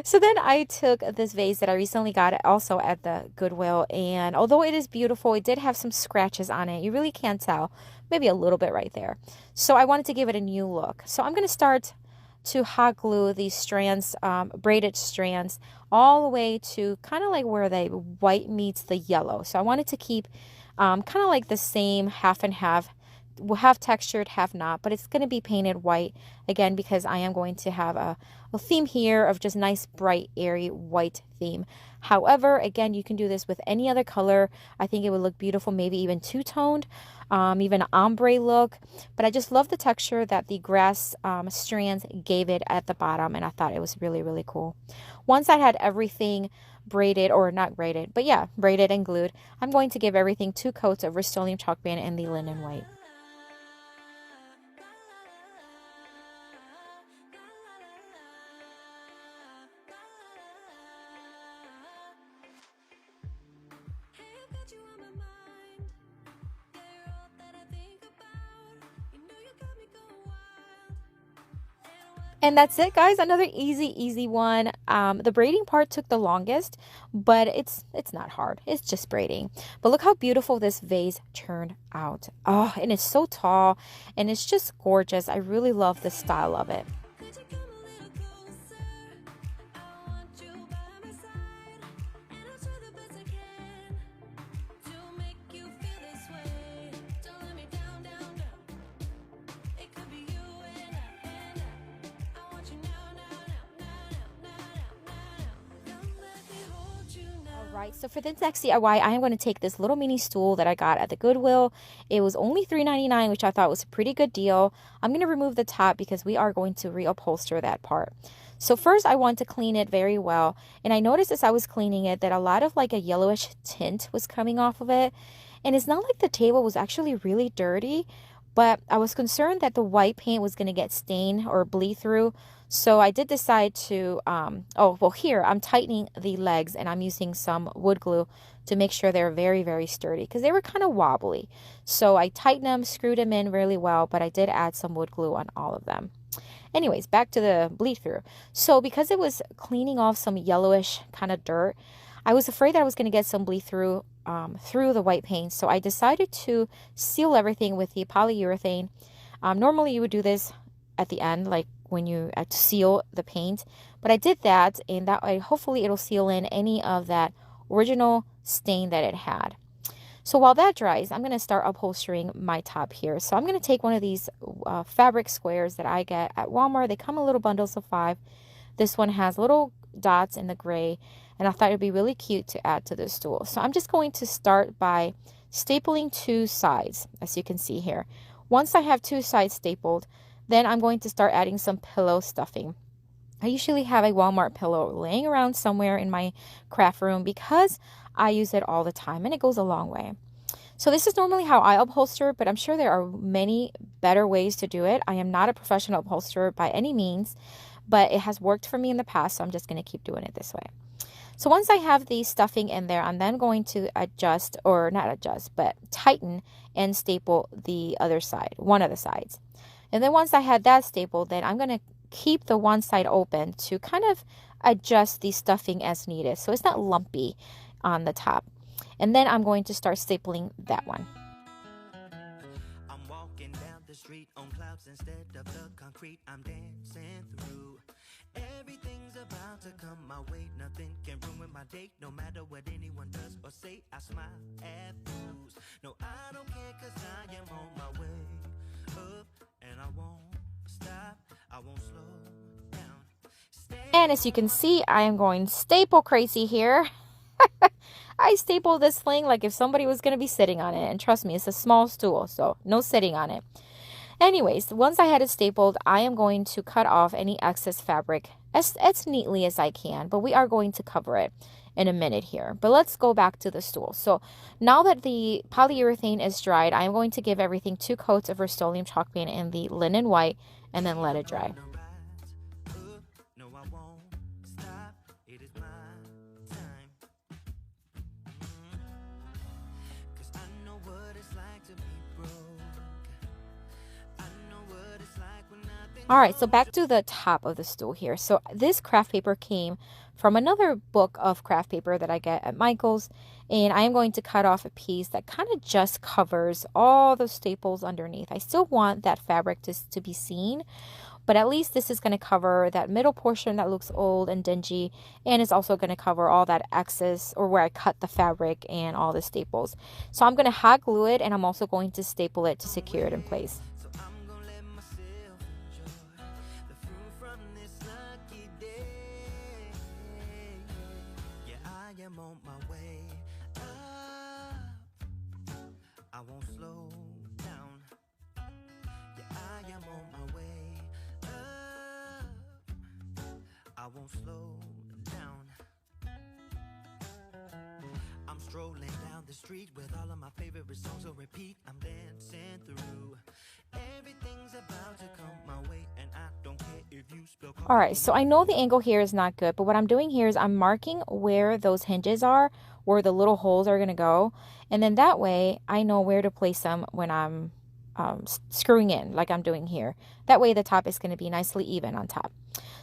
A: So then I took this vase that I recently got also at the Goodwill, and although it is beautiful, it did have some scratches on it. You really can't tell, maybe a little bit right there. So I wanted to give it a new look. So I'm going to start to hot glue these strands, braided strands, all the way to kind of like where the white meets the yellow. So I wanted to keep kind of like the same half and half, half textured, half not, but it's going to be painted white again because I am going to have a theme here of just nice, bright, airy white theme. However, again, you can do this with any other color. I think it would look beautiful, maybe even two-toned, even an ombre look. But I just love the texture that the grass strands gave it at the bottom, and I thought it was really, really cool. Once I had everything braided, or not braided, but yeah, braided and glued, I'm going to give everything 2 coats of Rust-Oleum chalk paint and the linen white. And that's it, guys. Another easy one. The braiding part took the longest, but it's not hard. It's just braiding. But look how beautiful this vase turned out. Oh, and it's so tall, and it's just gorgeous. I really love the style of it. Right, so for the next DIY, I am going to take this little mini stool that I got at the Goodwill. It was only $3.99, which I thought was a pretty good deal. I'm going to remove the top because we are going to reupholster that part. So first, I want to clean it very well. And I noticed as I was cleaning it that a lot of like a yellowish tint was coming off of it. And it's not like the table was actually really dirty, but I was concerned that the white paint was going to get stained or bleed through. So I did decide to, here I'm tightening the legs and I'm using some wood glue to make sure they're very, very sturdy because they were kind of wobbly. So I tightened them, screwed them in really well, but I did add some wood glue on all of them. Anyways, back to the bleed through. So because it was cleaning off some yellowish kind of dirt, I was afraid that I was going to get some bleed through through the white paint, so I decided to seal everything with the polyurethane. Normally you would do this at the end, like when you seal the paint, but I did that, and that way hopefully it'll seal in any of that original stain that it had. So while that dries, I'm going to start upholstering my top here. So I'm going to take one of these fabric squares that I get at Walmart. They come in little bundles of 5. This one has little dots in the gray, and I thought it'd be really cute to add to the stool. So I'm just going to start by stapling 2 sides, as you can see here. Once I have 2 sides stapled, then I'm going to start adding some pillow stuffing. I usually have a Walmart pillow laying around somewhere in my craft room because I use it all the time and it goes a long way. So this is normally how I upholster, but I'm sure there are many better ways to do it. I am not a professional upholsterer by any means, but it has worked for me in the past, so I'm just going to keep doing it this way. So once I have the stuffing in there, I'm then going to adjust, or not adjust, but tighten and staple the other side, one of the sides. And then once I had that stapled, then I'm going to keep the one side open to kind of adjust the stuffing as needed so it's not lumpy on the top. And then I'm going to start stapling that one.
B: I'm walking down the street on clouds instead of the concrete I'm dancing through. Everything's about to come my way. Nothing can ruin my day, no matter what anyone does or say. I smile at fools. No, I don't care, 'cause I am on my way up, and I won't stop. I won't slow down.
A: And as you can see, I am going staple crazy here. I stapled this thing like if somebody was going to be sitting on it. And trust me, it's a small stool, so no sitting on it. Anyways, once I had it stapled, I am going to cut off any excess fabric as neatly as I can. But we are going to cover it in a minute here. But let's go back to the stool. So now that the polyurethane is dried, I am going to give everything 2 coats of Rust-Oleum chalk paint in the linen white and then let it dry. All right, so back to the top of the stool here. So this craft paper came from another book of craft paper that I get at Michael's, and I am going to cut off a piece that kind of just covers all the staples underneath. I still want that fabric to be seen, but at least this is going to cover that middle portion that looks old and dingy, and it's also going to cover all that excess, or where I cut the fabric and all the staples. So I'm going to hot glue it, and I'm also going to staple it to secure it in place.
B: On my way up, I won't slow down. Yeah, I am on my way up, I won't slow down. I'm strolling down the street with all of my favorite songs on repeat. I'm dancing through. Everything's about to come my way, and I don't care if you spill coffee.
A: All right, so I know the angle here is not good, but what I'm doing here is I'm marking where those hinges are, where the little holes are going to go. And then that way I know where to place them when I'm screwing in, like I'm doing here. That way the top is going to be nicely even on top.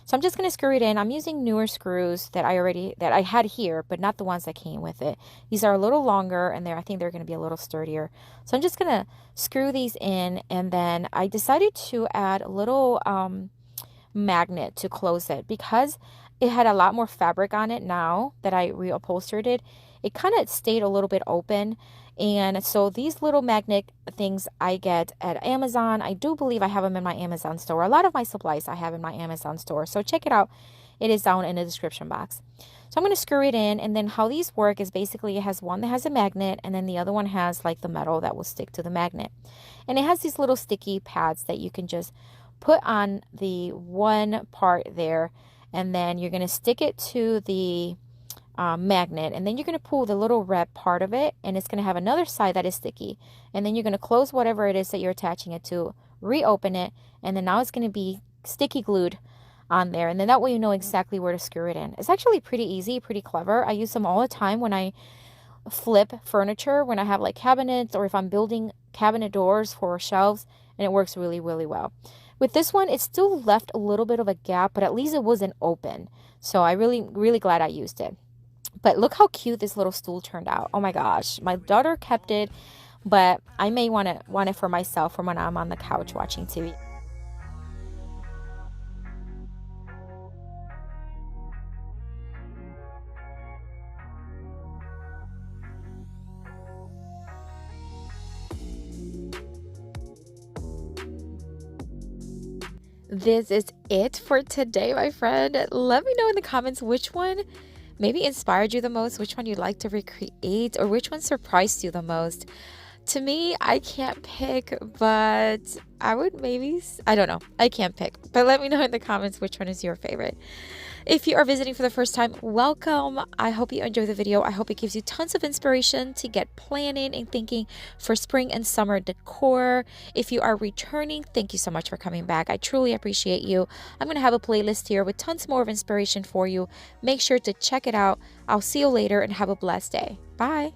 A: So I'm just going to screw it in. I'm using newer screws that I had here, but not the ones that came with it. These are a little longer, and I think they're going to be a little sturdier. So I'm just going to screw these in, and then I decided to add a little magnet to close it because it had a lot more fabric on it. Now that I reupholstered it, it kind of stayed a little bit open. And so these little magnet things I get at Amazon. I do believe I have them in my Amazon store. A lot of my supplies I have in my Amazon store. So check it out. It is down in the description box. So I'm going to screw it in. And then how these work is basically it has one that has a magnet, and then the other one has like the metal that will stick to the magnet. And it has these little sticky pads that you can just put on the one part there. And then you're going to stick it to the magnet, and then you're going to pull the little red part of it, and it's going to have another side that is sticky, and then you're going to close whatever it is that you're attaching it to, reopen it, and then now it's going to be sticky glued on there, and then that way you know exactly where to screw it in. It's actually pretty easy, pretty clever. I use them all the time when I flip furniture, when I have like cabinets, or if I'm building cabinet doors for shelves, and it works really, really well. With this one, it still left a little bit of a gap, but at least it wasn't open, so I really, really glad I used it. But look how cute this little stool turned out. Oh my gosh. My daughter kept it, but I may want it for myself for when I'm on the couch watching TV. This is it for today, my friend. Let me know in the comments which one maybe inspired you the most, which one you'd like to recreate, or which one surprised you the most. To me, I can't pick, but I would maybe, I don't know. I can't pick, but let me know in the comments which one is your favorite. If you are visiting for the first time, welcome. I hope you enjoy the video. I hope it gives you tons of inspiration to get planning and thinking for spring and summer decor. If you are returning, thank you so much for coming back. I truly appreciate you. I'm going to have a playlist here with tons more of inspiration for you. Make sure to check it out. I'll see you later and have a blessed day. Bye.